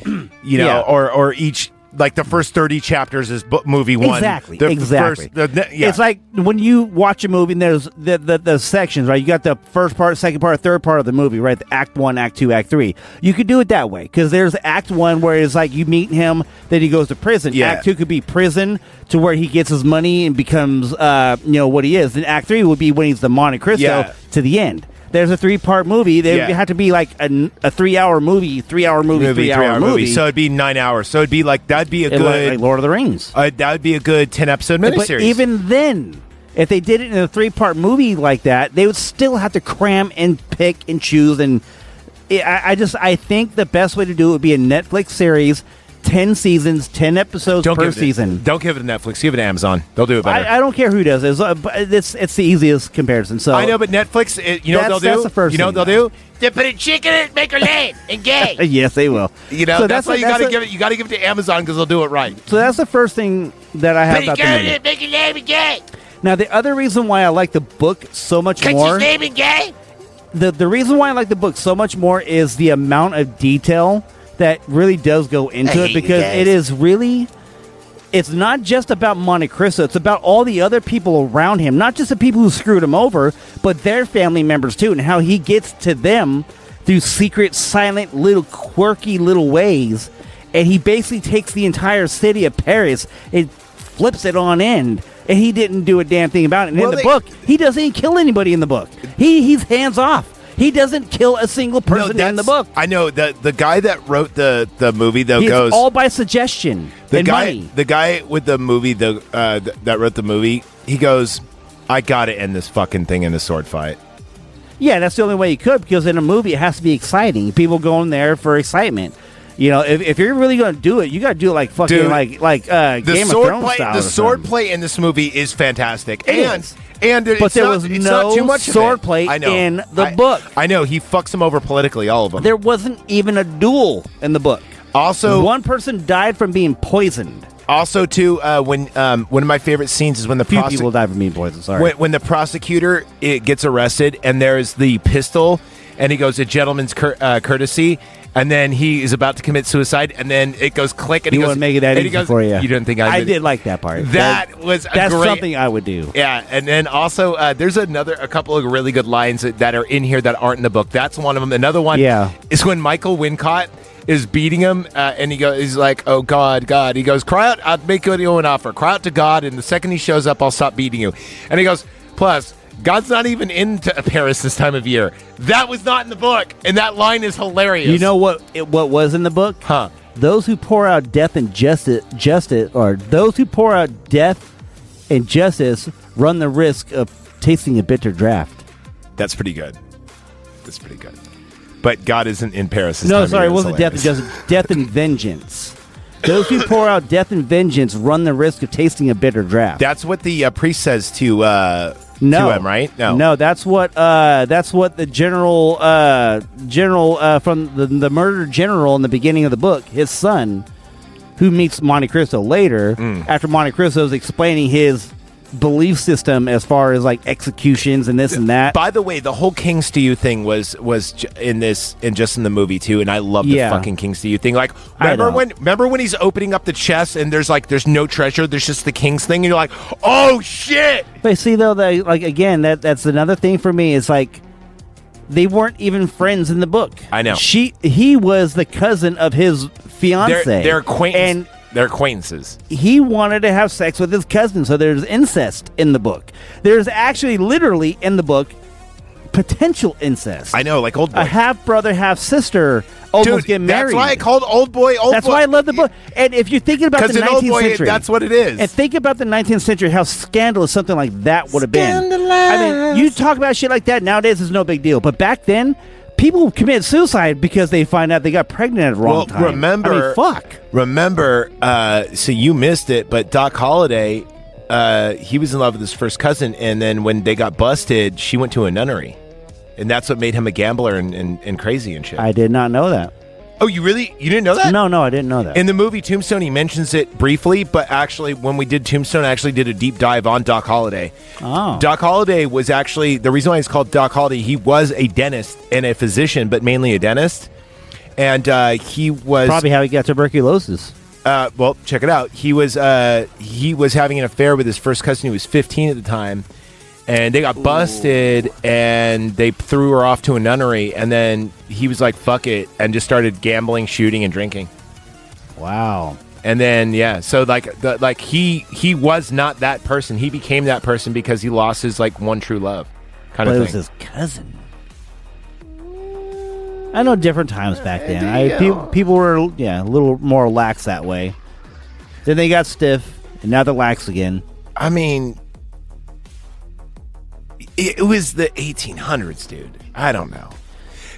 or each. Like the first 30 chapters is movie one. Exactly. It's like when you watch a movie and there's the sections, right? You got the first part, second part, third part of the movie, right? The Act 1, Act 2, Act 3. You could do it that way because there's Act 1 where it's like you meet him, then he goes to prison. Yeah. Act 2 could be prison to where he gets his money and becomes what he is. Then Act 3 would be when he's the Monte Cristo to the end. There's a 3-part movie. They have to be like a 3-hour movie, 3-hour movie, 3-hour movie. So it'd be 9 hours. So it'd be like that'd be a good like Lord of the Rings. That would be a good 10-episode miniseries. But even then, if they did it in a 3-part movie like that, they would still have to cram and pick and choose. And I think the best way to do it would be a Netflix series. 10 seasons, 10 episodes per season. Don't give it to Netflix. Give it to Amazon. They'll do it better. I don't care who does it. It's the easiest comparison. So I know, but Netflix, you know what they'll do? That's the first you know what they'll do? They put a chick in it, make her lame and gay. Yes, they will. You know, so that's why you got to give it. You got to give it to Amazon because they'll do it right. So that's the first thing that I have about the movie. Make her lame and gay. Now, the other reason why I like the book so much more. Lame and gay. The reason why I like the book so much more is the amount of detail that really does go into it, because it is really, it's not just about Monte Cristo, it's about all the other people around him, not just the people who screwed him over, but their family members too, and how he gets to them through secret, silent, little quirky little ways, and he basically takes the entire city of Paris and flips it on end, and he didn't do a damn thing about it. And in the book, he doesn't even kill anybody in the book. He's hands off. He doesn't kill a single person in the book. I know the guy that wrote the movie though goes all by suggestion. The money. guy with the movie that wrote the movie, he goes, I gotta end this fucking thing in a sword fight. Yeah, that's the only way you could, because in a movie it has to be exciting. People go in there for excitement. You know, if you're really going to do it, you got to do it like fucking Dude, like Game of Thrones style. The sword play in this movie is fantastic. But there was no too much sword play in the book. I know. He fucks them over politically, all of them. There wasn't even a duel in the book. Also, one person died from being poisoned. Also, too, when one of my favorite scenes is when the people die from being poisoned. Sorry. When the prosecutor gets arrested and there's the pistol, and he goes, "A gentleman's courtesy," and then he is about to commit suicide, and then it goes click, and he goes, "Want to make it that easy for you?" You didn't think I did like that part. That's something I would do. Yeah, and then also there's a couple of really good lines that are in here that aren't in the book. That's one of them. Another one is when Michael Wincott is beating him, and he's like, "Oh God, God." He goes, "Cry out, I'll make you an offer. Cry out to God, and the second he shows up, I'll stop beating you." And he goes, "Plus, God's not even into Paris this time of year." That was not in the book, and that line is hilarious. You know what was in the book? Huh? Those who pour out death and justice, or those who pour out death and justice, run the risk of tasting a bitter draft. That's pretty good. That's pretty good. But God isn't in Paris this No, time sorry, of it year. wasn't death and justice. Death and vengeance. Those who pour out death and vengeance run the risk of tasting a bitter draft. That's what the priest says to him, right? No, that's what the general from the murdered general in the beginning of the book, his son, who meets Monte Cristo later, after Monte Cristo's explaining his belief system as far as like executions and this and that. By the way, the whole Kings to You thing was in this and just in the movie too, and I love the fucking Kings to You thing. Like, remember when he's opening up the chest and there's no treasure, there's just the Kings thing, and you're like, oh shit. But see though, that's another thing for me. It's like they weren't even friends in the book. I know. He was the cousin of his fiance. They're acquaintances. They're acquaintances. He wanted to have sex with his cousin, so there's incest in the book. There's actually literally in the book potential incest. I know, like Old Boy. A half brother, half sister almost get married. That's why I called Old Boy Old Boy. That's why I love the book. And if you're thinking about the 19th century, that's what it is. And think about the 19th century, how scandalous something like that would have been. I mean, you talk about shit like that nowadays is no big deal, but back then, people commit suicide because they find out they got pregnant at the wrong time. Remember, so you missed it, but Doc Holliday, he was in love with his first cousin, and then when they got busted, she went to a nunnery. And that's what made him a gambler and crazy and shit. I did not know that. Oh, you didn't know that? No, I didn't know that. In the movie Tombstone, he mentions it briefly, but actually, when we did Tombstone, I actually did a deep dive on Doc Holliday. Oh. Doc Holliday was actually, the reason why he's called Doc Holliday, he was a dentist and a physician, but mainly a dentist. And he was... Probably how he got tuberculosis. Well, check it out. He was having an affair with his first cousin. He was 15 at the time. And they got busted, and they threw her off to a nunnery, and then he was like, fuck it, and just started gambling, shooting, and drinking. Wow. And then, so he was not that person. He became that person because he lost his, one true love kind of thing. It was his cousin. I know different times back then. People were, a little more lax that way. Then they got stiff, and now they're lax again. I mean... It was the 1800s, dude. I don't know.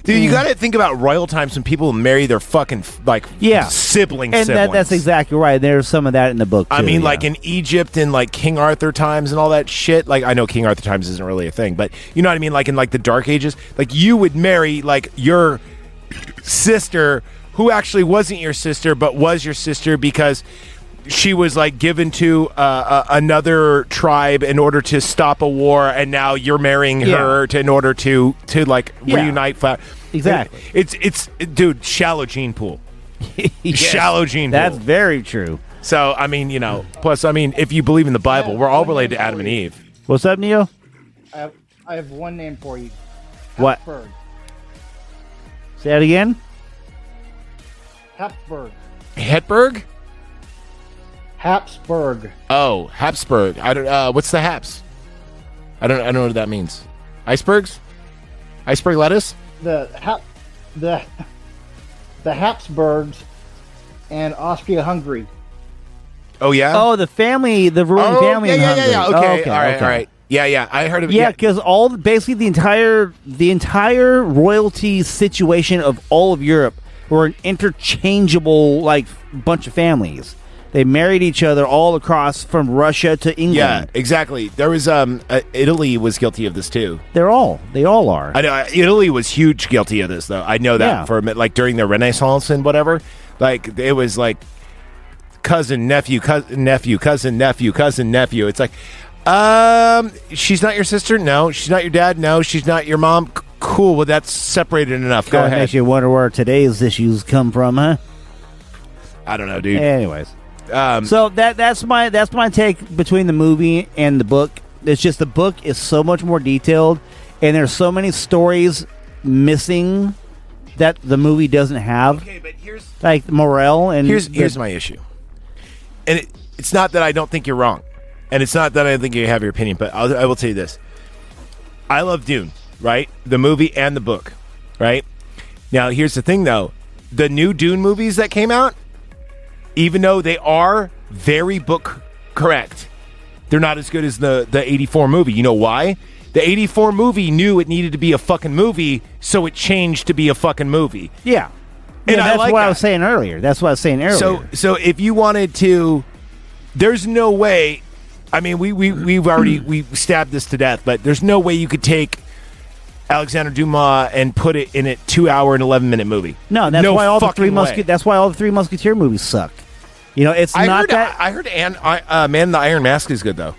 Dude, you got to think about royal times when people marry their fucking, siblings. And that's exactly right. There's some of that in the book, too. I mean, in Egypt and, King Arthur times and all that shit. I know King Arthur times isn't really a thing, but you know what I mean? In, the Dark Ages, you would marry, your sister who actually wasn't your sister, but was your sister because... she was given to another tribe in order to stop a war, and now you're marrying her in order to reunite. Exactly. It's dude, shallow gene pool. Yes, shallow gene pool. That's very true. So I mean, plus I mean, if you believe in the Bible, we're all related to Adam and Eve. What's up, Neo? I have one name for you. What? Habsburg. Say that again. Habsburg. Hetberg? Habsburg. Oh, Habsburg. I don't. What's the Haps? I don't know what that means. Icebergs? Iceberg lettuce? The Habsburgs and Austria-Hungary. Oh yeah. Oh, the family, the ruling family. Yeah. Okay. Oh, All right. Yeah. I heard of it. Yeah, because basically the entire royalty situation of all of Europe were an interchangeable like bunch of families. They married each other all across from Russia to England. Yeah, exactly. There was Italy was guilty of this too. They all are. I know Italy was huge guilty of this though. I know that for a minute, like during the Renaissance and whatever. Like it was like cousin, nephew, cousin, nephew, cousin, nephew, cousin, nephew. It's like, she's not your sister? No. She's not your dad? No. She's not your mom? Cool. Well, that's separated enough. Go ahead. Makes you wonder where today's issues come from, huh? I don't know, dude. Anyways. So that's my take between the movie and the book. It's just the book is so much more detailed, and there's so many stories missing that the movie doesn't have. Okay, but here's like morale and here's my issue. And it's not that I don't think you're wrong, and it's not that I think you have your opinion, but I will tell you this. I love Dune, right? The movie and the book, right? Now, here's the thing, though. The new Dune movies that came out, even though they are very book correct, they're not as good as the 84 movie. You know why? The 84 movie knew it needed to be a fucking movie, so it changed to be a fucking movie. Yeah. And that's what I was saying earlier. So if you wanted to, there's no way. I mean, we've already stabbed this to death, but there's no way you could take Alexander Dumas and put it in a 2 hour and 11-minute movie. No, that's why all the Three Musketeer movies suck. You know, it's not that. I heard Man in the Iron Mask is good though.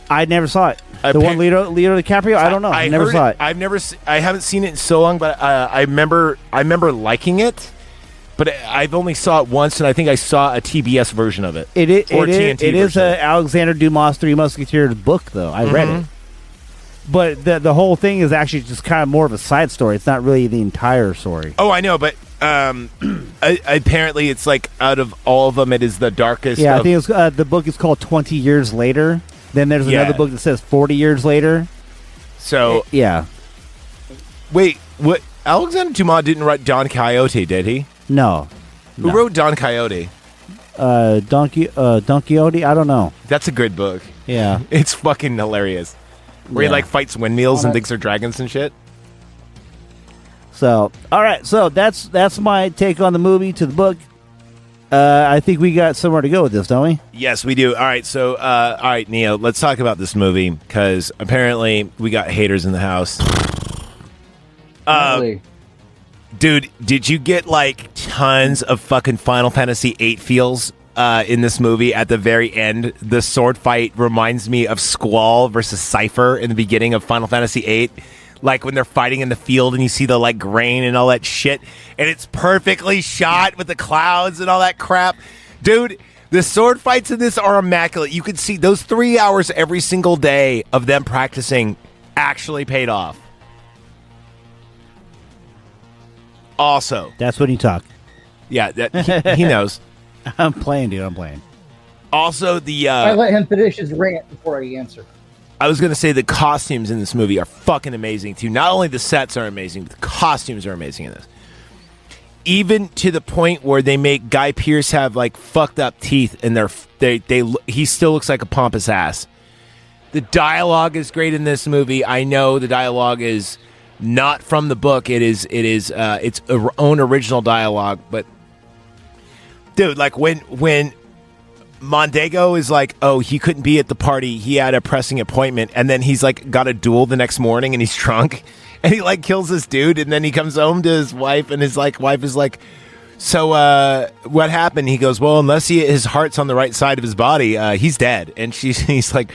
I never saw it. The one Leonardo DiCaprio. I don't know. I never saw it. I haven't seen it in so long, but I remember liking it. But I've only saw it once, and I think I saw a TBS version of it. It is a Alexander Dumas Three Musketeers book, though. I read it. But the whole thing is actually just kind of more of a side story. It's not really the entire story. Oh, I know, but apparently it's like out of all of them, it is the darkest. Yeah, I think it's, the book is called 20 Years Later. Then there's another book that says 40 years later. So yeah. Wait, what? Alexander Dumas didn't write Don Quixote, did he? No. Who wrote Don Quixote? Don Quixote? I don't know. That's a good book. Yeah. It's fucking hilarious. Where he like fights windmills and thinks they're dragons and shit. So, all right. So that's my take on the movie to the book. I think we got somewhere to go with this, don't we? Yes, we do. All right. So, all right, Neo, let's talk about this movie because apparently we got haters in the house. Dude, did you get like tons of fucking Final Fantasy VIII feels in this movie at the very end? The sword fight reminds me of Squall versus Cypher in the beginning of Final Fantasy VIII. Like when they're fighting in the field and you see the like grain and all that shit. And it's perfectly shot with the clouds and all that crap. Dude, the sword fights in this are immaculate. You can see those 3 hours every single day of them practicing actually paid off. Also, that's when you talk. Yeah, he knows. I'm playing, dude. I'm playing. Also, I let him finish his rant before I answer. I was going to say the costumes in this movie are fucking amazing too. Not only the sets are amazing, but the costumes are amazing in this. Even to the point where they make Guy Pearce have like fucked up teeth, and he still looks like a pompous ass. The dialogue is great in this movie. I know the dialogue is not from the book. It's own original dialogue, but dude, like when Mondego is like, oh, he couldn't be at the party, he had a pressing appointment, and then he's like got a duel the next morning and he's drunk and he like kills this dude, and then he comes home to his wife and his like wife is like, so what happened? He goes, well, unless his heart's on the right side of his body, he's dead. And he's like,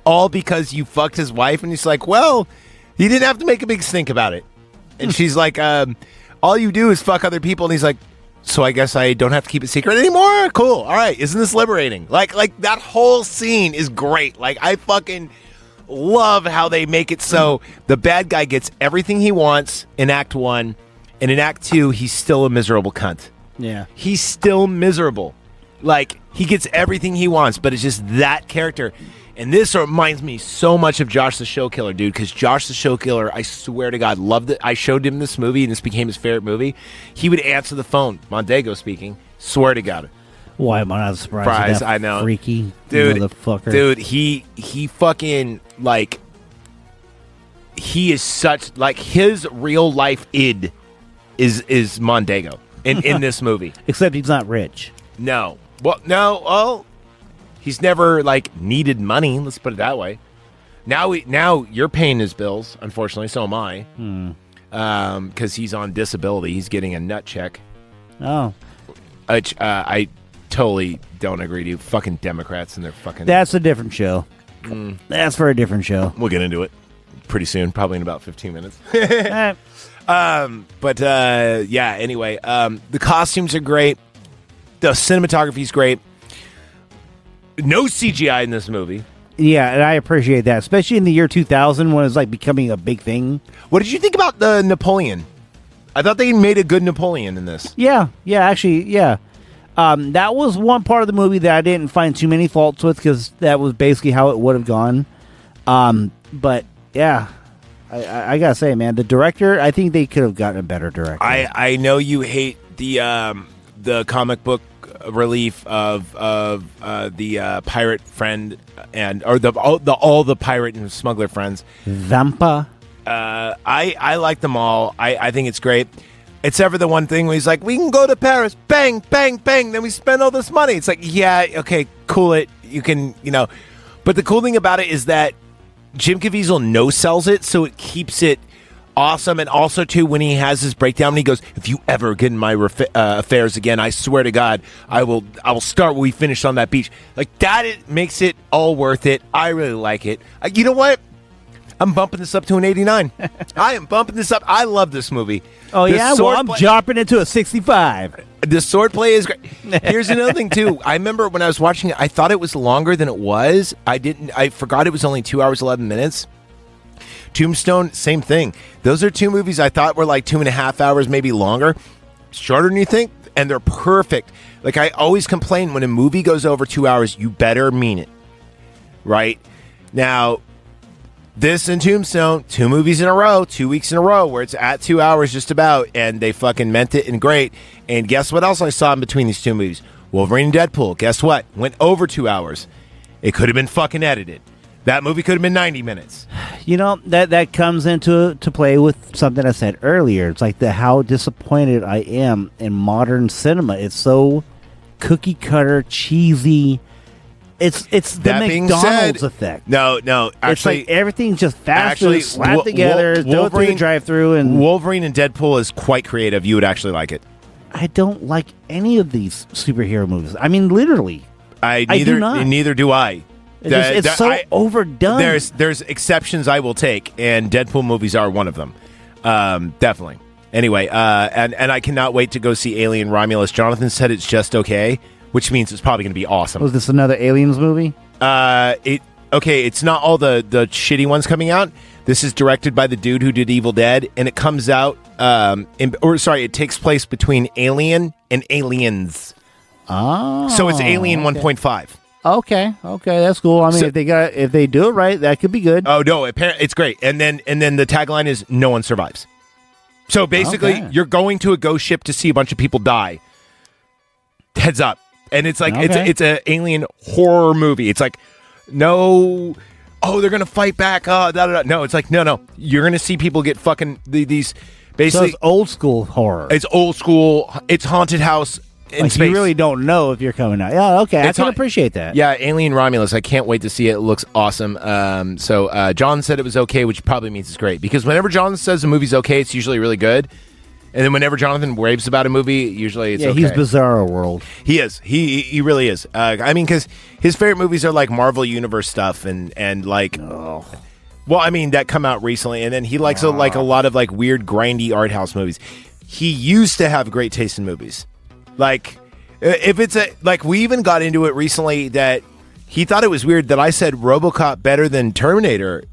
all because you fucked his wife? And he's like, well, you didn't have to make a big stink about it. And she's like, all you do is fuck other people. And he's like, so I guess I don't have to keep it secret anymore? Cool. All right. Isn't this liberating? Like that whole scene is great. Like, I fucking love how they make it so the bad guy gets everything he wants in Act 1, and in Act 2, he's still a miserable cunt. Yeah. He's still miserable. Like, he gets everything he wants, but it's just that character. And this reminds me so much of Josh the Show Killer, dude, because Josh the Show Killer, I swear to God, loved it. I showed him this movie, and this became his favorite movie. He would answer the phone, Mondego speaking, swear to God. Why am I not surprised? I know. Freaky dude, motherfucker. Dude, he fucking, like, he is such, like, his real life id is Mondego. in this movie. Except he's not rich. No. Well, no. Oh, he's never like needed money. Let's put it that way. Now you're paying his bills. Unfortunately, so am I. Because he's on disability. He's getting a nut check. Oh. I totally don't agree to you. Fucking Democrats and their fucking... That's a different show. That's for a different show. We'll get into it pretty soon, probably in about 15 minutes. Anyway, the costumes are great. The cinematography is great. No CGI in this movie. Yeah, and I appreciate that, especially in the year 2000 when it was like becoming a big thing. What did you think about the Napoleon? I thought they made a good Napoleon in this. Yeah, actually. That was one part of the movie that I didn't find too many faults with because that was basically how it would have gone. But yeah, I gotta say, man, the director, I think they could have gotten a better director. I know you hate the comic book relief of the pirate friend or all the pirate and smuggler friends. Vampa. I like them all. I think it's great. Except for the one thing where he's like, we can go to Paris, bang, bang, bang, then we spend all this money. It's like, yeah, okay, cool it. You can, But the cool thing about it is that Jim Caviezel no-sells it, so it keeps it awesome. And also, too, when he has his breakdown, and he goes, if you ever get in my affairs again, I swear to God, I will start where we finished on that beach. Like, that it makes it all worth it. I really like it. You know what? I'm bumping this up to an 89. I am bumping this up. I love this movie. Oh, yeah? Well, I'm dropping it to a 65. The swordplay is great. Here's another thing, too. I remember when I was watching it, I thought it was longer than it was. I forgot it was only 2 hours, 11 minutes. Tombstone, same thing. Those are two movies I thought were like 2.5 hours, maybe longer. Shorter than you think, and they're perfect. Like, I always complain when a movie goes over 2 hours, you better mean it. Right? Now... This and Tombstone, 2 movies in a row, 2 weeks in a row, where it's at 2 hours just about, and they fucking meant it and great. And guess what else I saw in between these 2 movies? Wolverine and Deadpool. Guess what? Went over 2 hours. It could have been fucking edited. That movie could have been 90 minutes. That comes into play with something I said earlier. It's like how disappointed I am in modern cinema. It's so cookie cutter, cheesy. It's the McDonald's effect. No. Actually, it's like everything's just fast food slapped together. Throw it through the drive-through, and Wolverine and Deadpool is quite creative. You would actually like it. I don't like any of these superhero movies. I mean, literally, I do not. Neither do I. It's so overdone. There's exceptions I will take, and Deadpool movies are one of them. Definitely. Anyway, and I cannot wait to go see Alien Romulus. Jonathan said it's just okay. Which means it's probably going to be awesome. Was this another Aliens movie? It's not all the shitty ones coming out. This is directed by the dude who did Evil Dead, and it comes out. It takes place between Alien and Aliens. Oh, so it's Alien 1.5. Okay, that's cool. I mean, if they do it right, that could be good. Oh no, it's great. And then the tagline is "No one survives." So basically, you're going to a ghost ship to see a bunch of people die. Heads up. And it's like it's an alien horror movie. It's like they're gonna fight back. No, it's like no. You're gonna see people get fucking these basically. So it's old school horror. It's old school. It's haunted house in space. You really don't know if you're coming out. Yeah, okay, I can appreciate that. Yeah, Alien Romulus. I can't wait to see it. It looks awesome. So John said it was okay, which probably means it's great because whenever John says a movie's okay, it's usually really good. And then whenever Jonathan raves about a movie, usually it's okay. He's Bizarro World. He is. He really is. I mean, because his favorite movies are like Marvel Universe stuff and like... Oh. Well, I mean, that come out recently. And then he likes a lot of like weird, grindy art house movies. He used to have great taste in movies. Like, if it's we even got into it recently that he thought it was weird that I said RoboCop better than Terminator.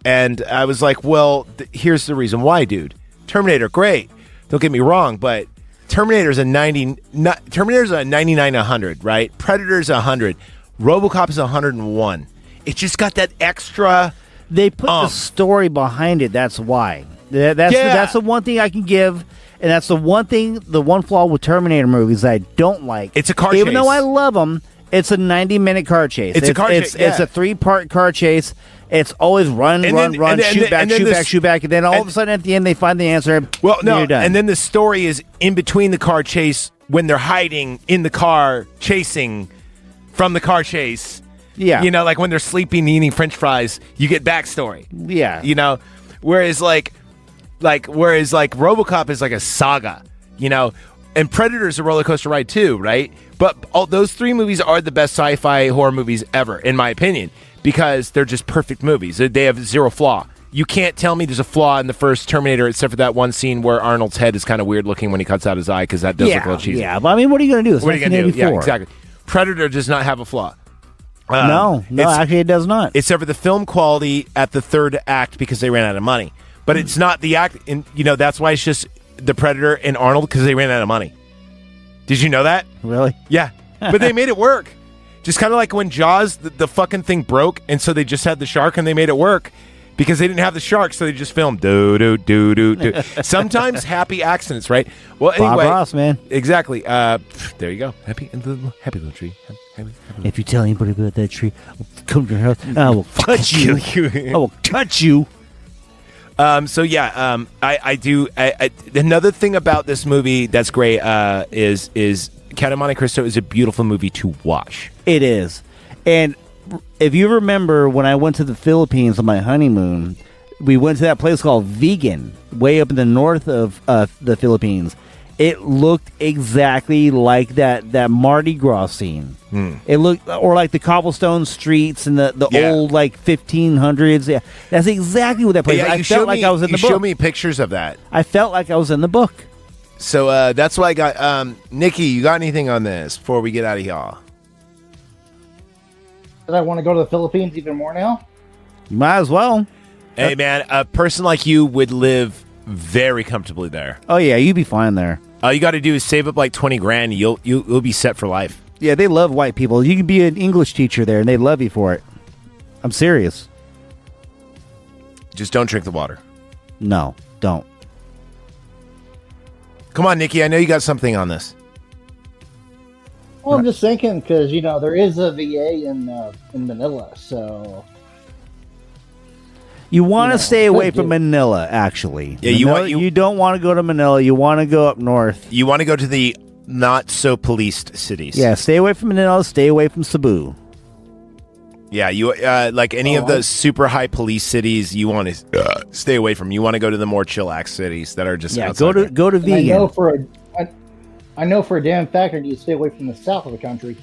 And I was like, well, here's the reason why, dude. Terminator, great. Don't get me wrong, but Terminator's a 99-100, right? Predator's 100. RoboCop is 101. It's just got that extra. They put the story behind it. That's why. That's the one thing I can give, and that's the one flaw with Terminator movies that I don't like. It's a car chase. Even though I love them, it's a 90-minute car chase. It's a car chase. It's a 3-part car chase, It's always run, shoot back, and then all of a sudden at the end they find the answer. Well, no, you're done. and then the story is in between the car chase when they're hiding in the car, chasing from the car chase. Yeah, you know, like when they're sleeping, eating French fries, you get backstory. Yeah, you know, whereas RoboCop is like a saga, you know, and Predator is a roller coaster ride too, right? But all those three movies are the best sci-fi horror movies ever, in my opinion, because they're just perfect movies. They have zero flaw. You can't tell me there's a flaw in the first Terminator, except for that one scene where Arnold's head is kind of weird looking when he cuts out his eye, because that does look a little cheesy. Yeah, but I mean, what are you going to do? It's what are you going to do? Yeah, exactly. Predator does not have a flaw. No, actually it does not. Except for the film quality at the third act because they ran out of money. But it's not the act, and you know, that's why it's just the Predator and Arnold, because they ran out of money. Did you know that? Really? Yeah. But they made it work. Just kind of like when Jaws, the fucking thing broke, and so they just had the shark and they made it work because they didn't have the shark, so they just filmed do. Sometimes happy accidents, right? Well, anyway. Bob Ross, man. Exactly. There you go. Happy little tree. Happy if you tell anybody about that tree, I'll come to your house and I will touch you. I will touch you. So yeah, I do. Another thing about this movie that's great is Count of Monte Cristo is a beautiful movie to watch. It is, and if you remember when I went to the Philippines on my honeymoon, we went to that place called Vegan, way up in the north of the Philippines. It looked exactly like that Mardi Gras scene. It looked, or like the cobblestone streets and the old like 1500s. Yeah, that's exactly what that place. Yeah, I felt like I was in the book. Show me pictures of that. I felt like I was in the book. So that's why I got Nikki. You got anything on this before we get out of here? Did I want to go to the Philippines even more now? You might as well. Hey man, a person like you would live very comfortably there. Oh yeah, you'd be fine there. All you got to do is save up like 20 grand. You'll be set for life. Yeah, they love white people. You can be an English teacher there, and they love you for it. I'm serious. Just don't drink the water. No, don't. Come on, Nikki. I know you got something on this. Well, I'm just thinking because there is a VA in Manila, so you want to stay away from Manila. Actually, yeah, you don't want to go to Manila. You want to go up north. You want to go to the not so policed cities. Yeah, stay away from Manila. Stay away from Cebu. Yeah, you like any of the super high police cities. You want to stay away from. You want to go to the more chillax cities that are just go to vegan. I know for a damn fact that you stay away from the south of the country.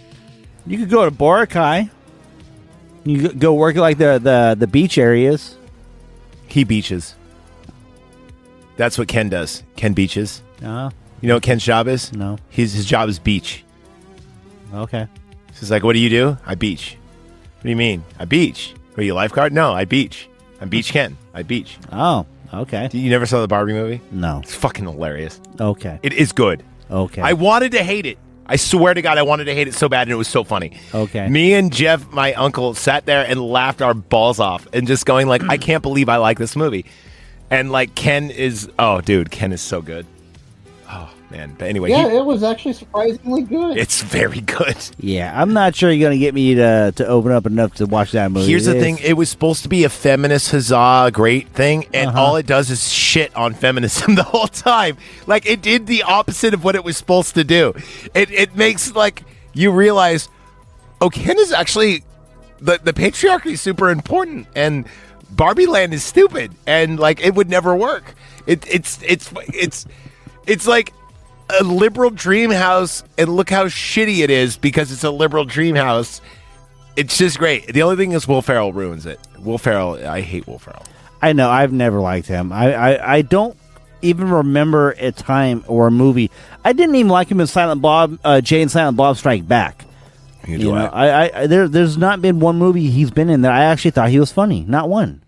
You could go to Boracay. You could go work like the beach areas. He beaches. That's what Ken does. Ken beaches. You know what Ken's job is? No. His job is beach. Okay. He's like, what do you do? I beach. What do you mean? I beach. Are you a lifeguard? No, I beach. I'm Beach Ken. I beach. Oh, okay. You never saw the Barbie movie? No. It's fucking hilarious. Okay. It is good. Okay. I wanted to hate it. I swear to God, I wanted to hate it so bad, and it was so funny. Okay. Me and Jeff, my uncle, sat there and laughed our balls off and just going like, I can't believe I like this movie. And like Ken is, Ken is so good. Oh, man. But anyway. Yeah, it was actually surprisingly good. It's very good. Yeah, I'm not sure you're going to get me to open up enough to watch that movie. Here's the thing. It was supposed to be a feminist huzzah great thing, and all it does is shit on feminism the whole time. Like, it did the opposite of what it was supposed to do. It makes, like, you realize, Ken is actually, the patriarchy is super important, and Barbie Land is stupid, and, like, it would never work. It's like a liberal dream house, and look how shitty it is because it's a liberal dream house. It's just great. The only thing is Will Ferrell ruins it. I hate Will Ferrell. I know. I've never liked him. I don't even remember a time or a movie. I didn't even like him in Silent Bob, Jay and Silent Bob Strike Back. There's not been one movie he's been in that I actually thought he was funny. Not one.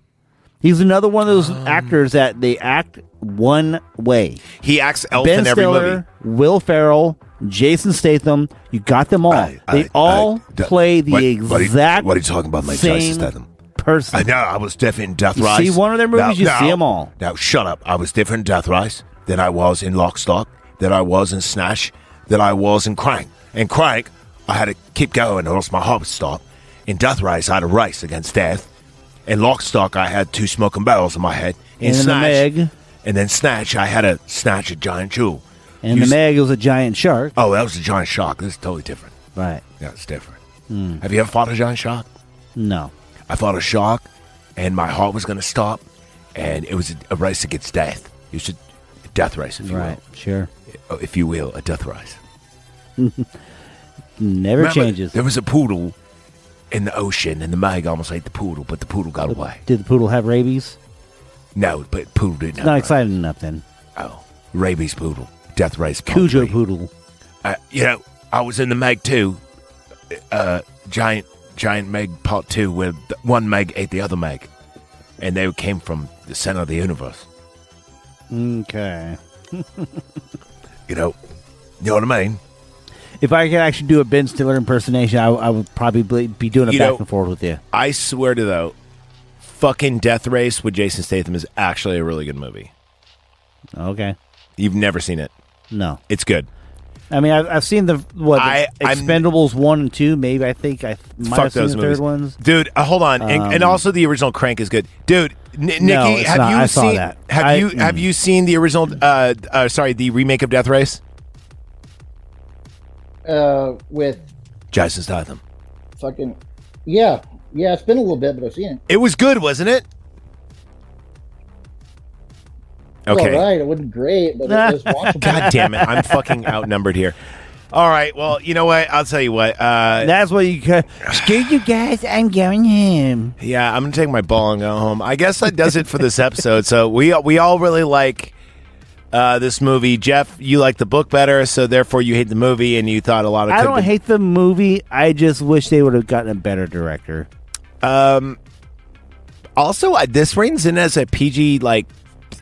He's another one of those actors that they act one way. He acts elf Ben in every Stiller, movie. Will Ferrell, Jason Statham. You got them all. They all play the exact. What are you talking about, my Jason Statham? Person. I know. I was different in Death Rise. See one of their movies, you see them all. Now shut up. I was different in Death Rise than I was in Lock, Stock, than I was in Snatch, than I was in Crank. In Crank, I had to keep going or else my heart would stop. In Death Rise, I had a race against death. In Lock, Stock, I had 2 smoking barrels in my head. And in the Meg. And then Snatch, I had to snatch a giant jewel. And in the Meg, it was a giant shark. Oh, that was a giant shark. This is totally different. Right. Yeah, it's different. Have you ever fought a giant shark? No. I fought a shark, and my heart was going to stop, and it was a race against death. It was a death race, if you will. Right, sure. If you will, a death race. Never changes. There was a poodle in the ocean, and the Meg almost ate the poodle, but the poodle got away. Did the poodle have rabies? No, but poodle didn't have not rabies. exciting enough, then. Oh, rabies poodle. Death race Cujo poodle. I was in the Meg 2, Giant Meg Part 2, where one Meg ate the other Meg, and they came from the center of the universe. Okay. You know what I mean? If I could actually do a Ben Stiller impersonation, I would probably be doing a back and forth with you. I swear to though, fucking Death Race with Jason Statham is actually a really good movie. Okay. You've never seen it? No. It's good. I mean, I've seen the Expendables 1 and 2. Maybe I think I might have seen the third ones. Dude, hold on, and also the original Crank is good, dude. Nikki, no, have you saw seen that. Have you seen the original? The remake of Death Race with Jason Statham. Fucking yeah. It's been a little bit, but I've seen it. It was good, wasn't it? Okay. All right, it wasn't great, but it was watchable. God damn it, I'm fucking outnumbered here. All right, well, you know what? I'll tell you what. That's what you could. Screw you guys, I'm going home. Yeah, I'm gonna take my ball and go home. I guess that does it for this episode. So we all really like this movie. Jeff, you like the book better, so therefore you hate the movie, and you thought a lot of. I don't hate the movie. I just wish they would have gotten a better director. Also, this reigns in as a PG.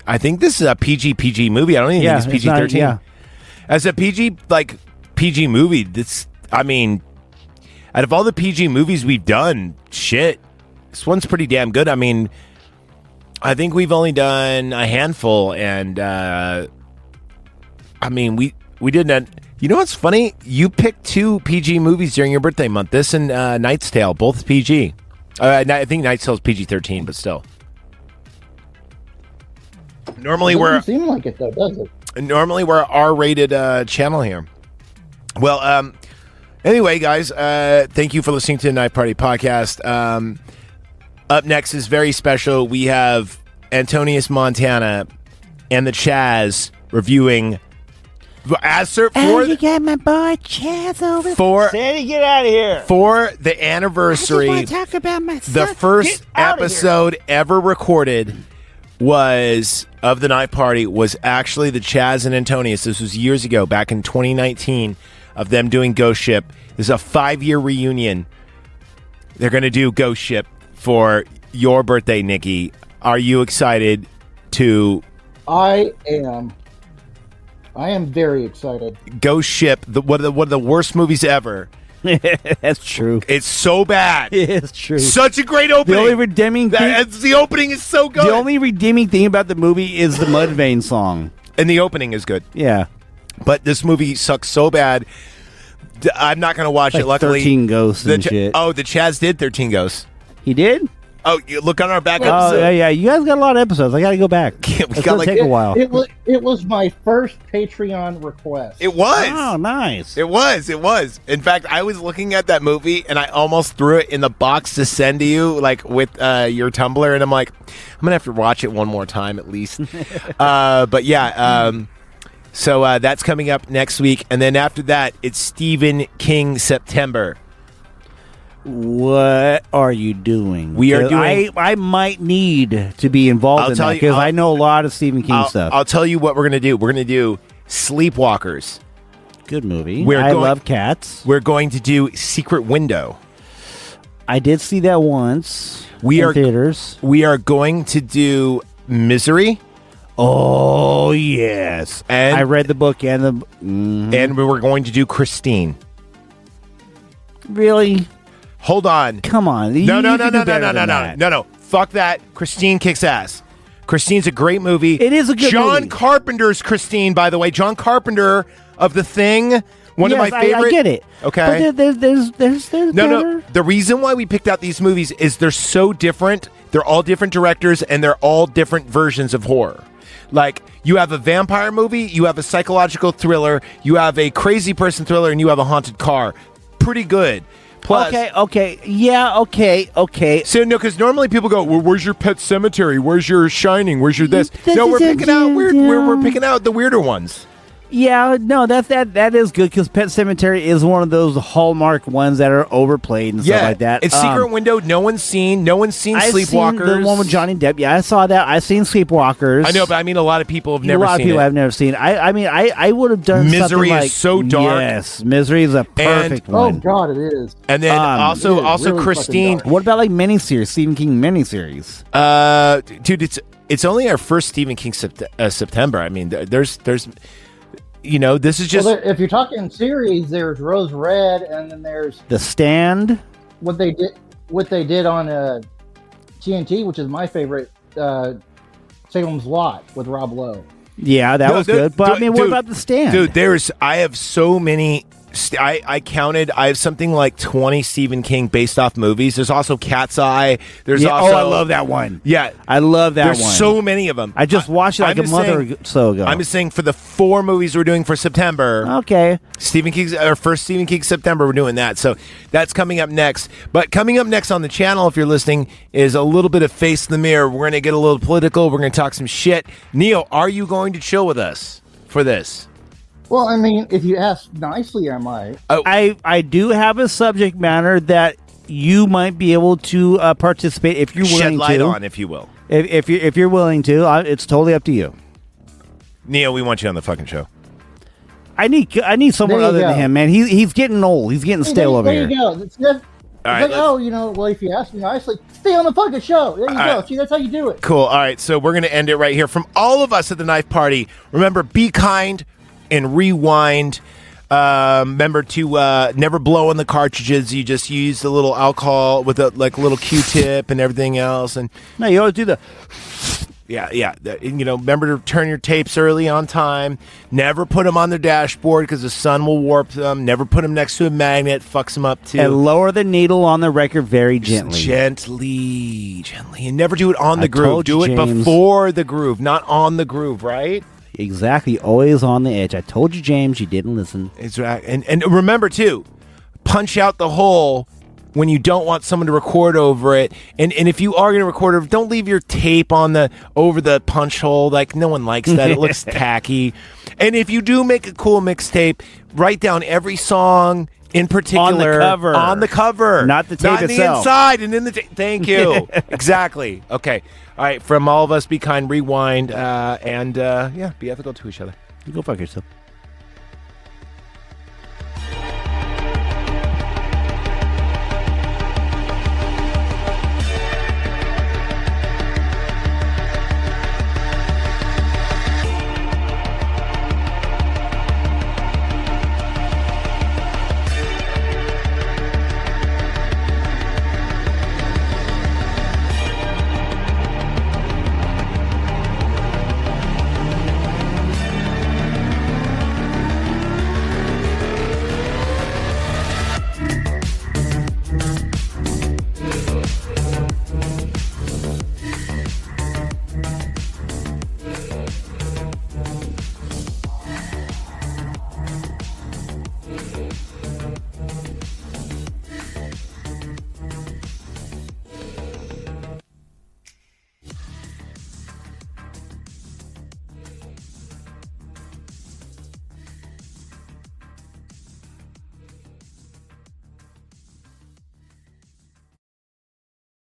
I think this is a PG movie. I don't even think it's PG-13. Yeah. As a PG movie, I mean, out of all the PG movies we've done, shit, this one's pretty damn good. I mean, I think we've only done a handful, and I mean, we did not. You know what's funny? You picked 2 PG movies during your birthday month. This and Knight's Tale, both PG. I think Knight's Tale is PG-13, but still. Normally doesn't seem like it though, does it? Normally we're R-rated channel here. Well, anyway, guys, thank you for listening to the Night Party Podcast. Up next is very special. We have Antonius Montana and the Chaz reviewing. You got my boy Chaz over. Sandy, get out of here. For the anniversary, I just want to talk about my son. The first episode ever recorded of the Night Party was actually the Chaz and Antonius. This was years ago, back in 2019, of them doing Ghost Ship. This is a 5-year reunion. They're going to do Ghost Ship for your birthday, Nikki. Are you excited to... I am very excited. Ghost Ship, one of the worst movies ever. That's true. It's so bad. It's true. Such a great opening. The only redeeming thing, the opening is so good. The only redeeming thing about the movie is the Mudvayne song. And the opening is good. Yeah. But this movie sucks so bad. I'm not going to watch it, luckily. 13 Ghosts and shit. Oh, the Chaz did 13 Ghosts. He did? Oh, you look on our back episode. Oh, yeah. You guys got a lot of episodes. I got to go back. It's going to take a while. It was my first Patreon request. It was. Oh, nice. It was. In fact, I was looking at that movie, and I almost threw it in the box to send to you, with your Tumblr, and I'm like, I'm going to have to watch it one more time at least. But yeah, so that's coming up next week. And then after that, it's Stephen King September. What are you doing? We are doing. I might need to be involved in that because I know a lot of Stephen King stuff. I'll tell you what we're going to do. We're going to do Sleepwalkers. Good movie. I love cats. We're going to do Secret Window. I did see that once. In theaters. We are going to do Misery. Oh yes, and I read the book and and we were going to do Christine. Really? Hold on. Come on. No. Fuck that. Christine kicks ass. Christine's a great movie. It is a good movie. John Carpenter's Christine, by the way. John Carpenter of The Thing One of my favorite. I get it. Okay. But there's No. The reason why we picked out these movies is they're so different. They're all different directors, and they're all different versions of horror. Like, you have a vampire movie, you have a psychological thriller, you have a crazy person thriller, and you have a haunted car. Pretty good. Plus, okay. So no, because normally people go, well, "Where's your Pet Cemetery? Where's your Shining? Where's your this?" No, we're picking out we're picking out the weirder ones. Yeah, no, that is good because Pet Sematary is one of those Hallmark ones that are overplayed and stuff like that. It's Secret Window. No one's seen Sleepwalkers. Seen the one with Johnny Depp. Yeah, I saw that. I've seen Sleepwalkers. I know, but I mean, a lot of people have never seen it. A lot of people have never seen it. I would have done Misery something like... is so dark. Yes, Misery is a perfect one. Oh, God, it is. And then also really Christine. What about like miniseries, Stephen King miniseries? Dude, it's only our first Stephen King September. I mean, there's this is just... Well, if you're talking series, there's Rose Red, and then there's The Stand. What they did on TNT, which is my favorite, Salem's Lot with Rob Lowe. Yeah, that was good. But what about The Stand? Dude, I have so many... I counted. I have something like 20 Stephen King based off movies. There's also Cat's Eye. There's also... I love that one. Yeah. I love that one. There's so many of them. I just watched it like a month or so ago. I'm just saying for the 4 movies we're doing for September. Okay. First Stephen King September, we're doing that. So that's coming up next. But coming up next on the channel, if you're listening, is a little bit of Face in the Mirror. We're going to get a little political. We're going to talk some shit. Neil, are you going to chill with us for this? Well, I mean, if you ask nicely, I might. I do have a subject matter that you might be able to participate if you're willing to. Shed light on, if you will. If you're willing to, it's totally up to you. Neil, we want you on the fucking show. I need someone other than him, man. He's getting old. He's getting stale over here. There you go. It's like, if you ask me nicely, stay on the fucking show. There you go. See, that's how you do it. Cool. All right, so we're going to end it right here. From all of us at the Knife Party, remember, be kind and rewind. Remember to never blow on the cartridges. You just use the little alcohol with a little Q-tip and everything else. And no, you always do the... Yeah. Remember to turn your tapes early on time. Never put them on the dashboard because the sun will warp them. Never put them next to a magnet. Fucks them up too. And lower the needle on the record very gently. Gently. And never do it on the groove. Do it before the groove, not on the groove, right? Exactly. Always on the edge. I told you, James. You didn't listen. Exactly. And remember, too, punch out the hole when you don't want someone to record over it. And if you are going to record over, don't leave your tape over the punch hole. Like, no one likes that. It looks tacky. And if you do make a cool mixtape, write down every song in particular. On the cover. Not the tape itself. Not the inside and in the tape. Thank you. Exactly. Okay. All right. From all of us, be kind, rewind, and be ethical to each other. Go fuck yourself.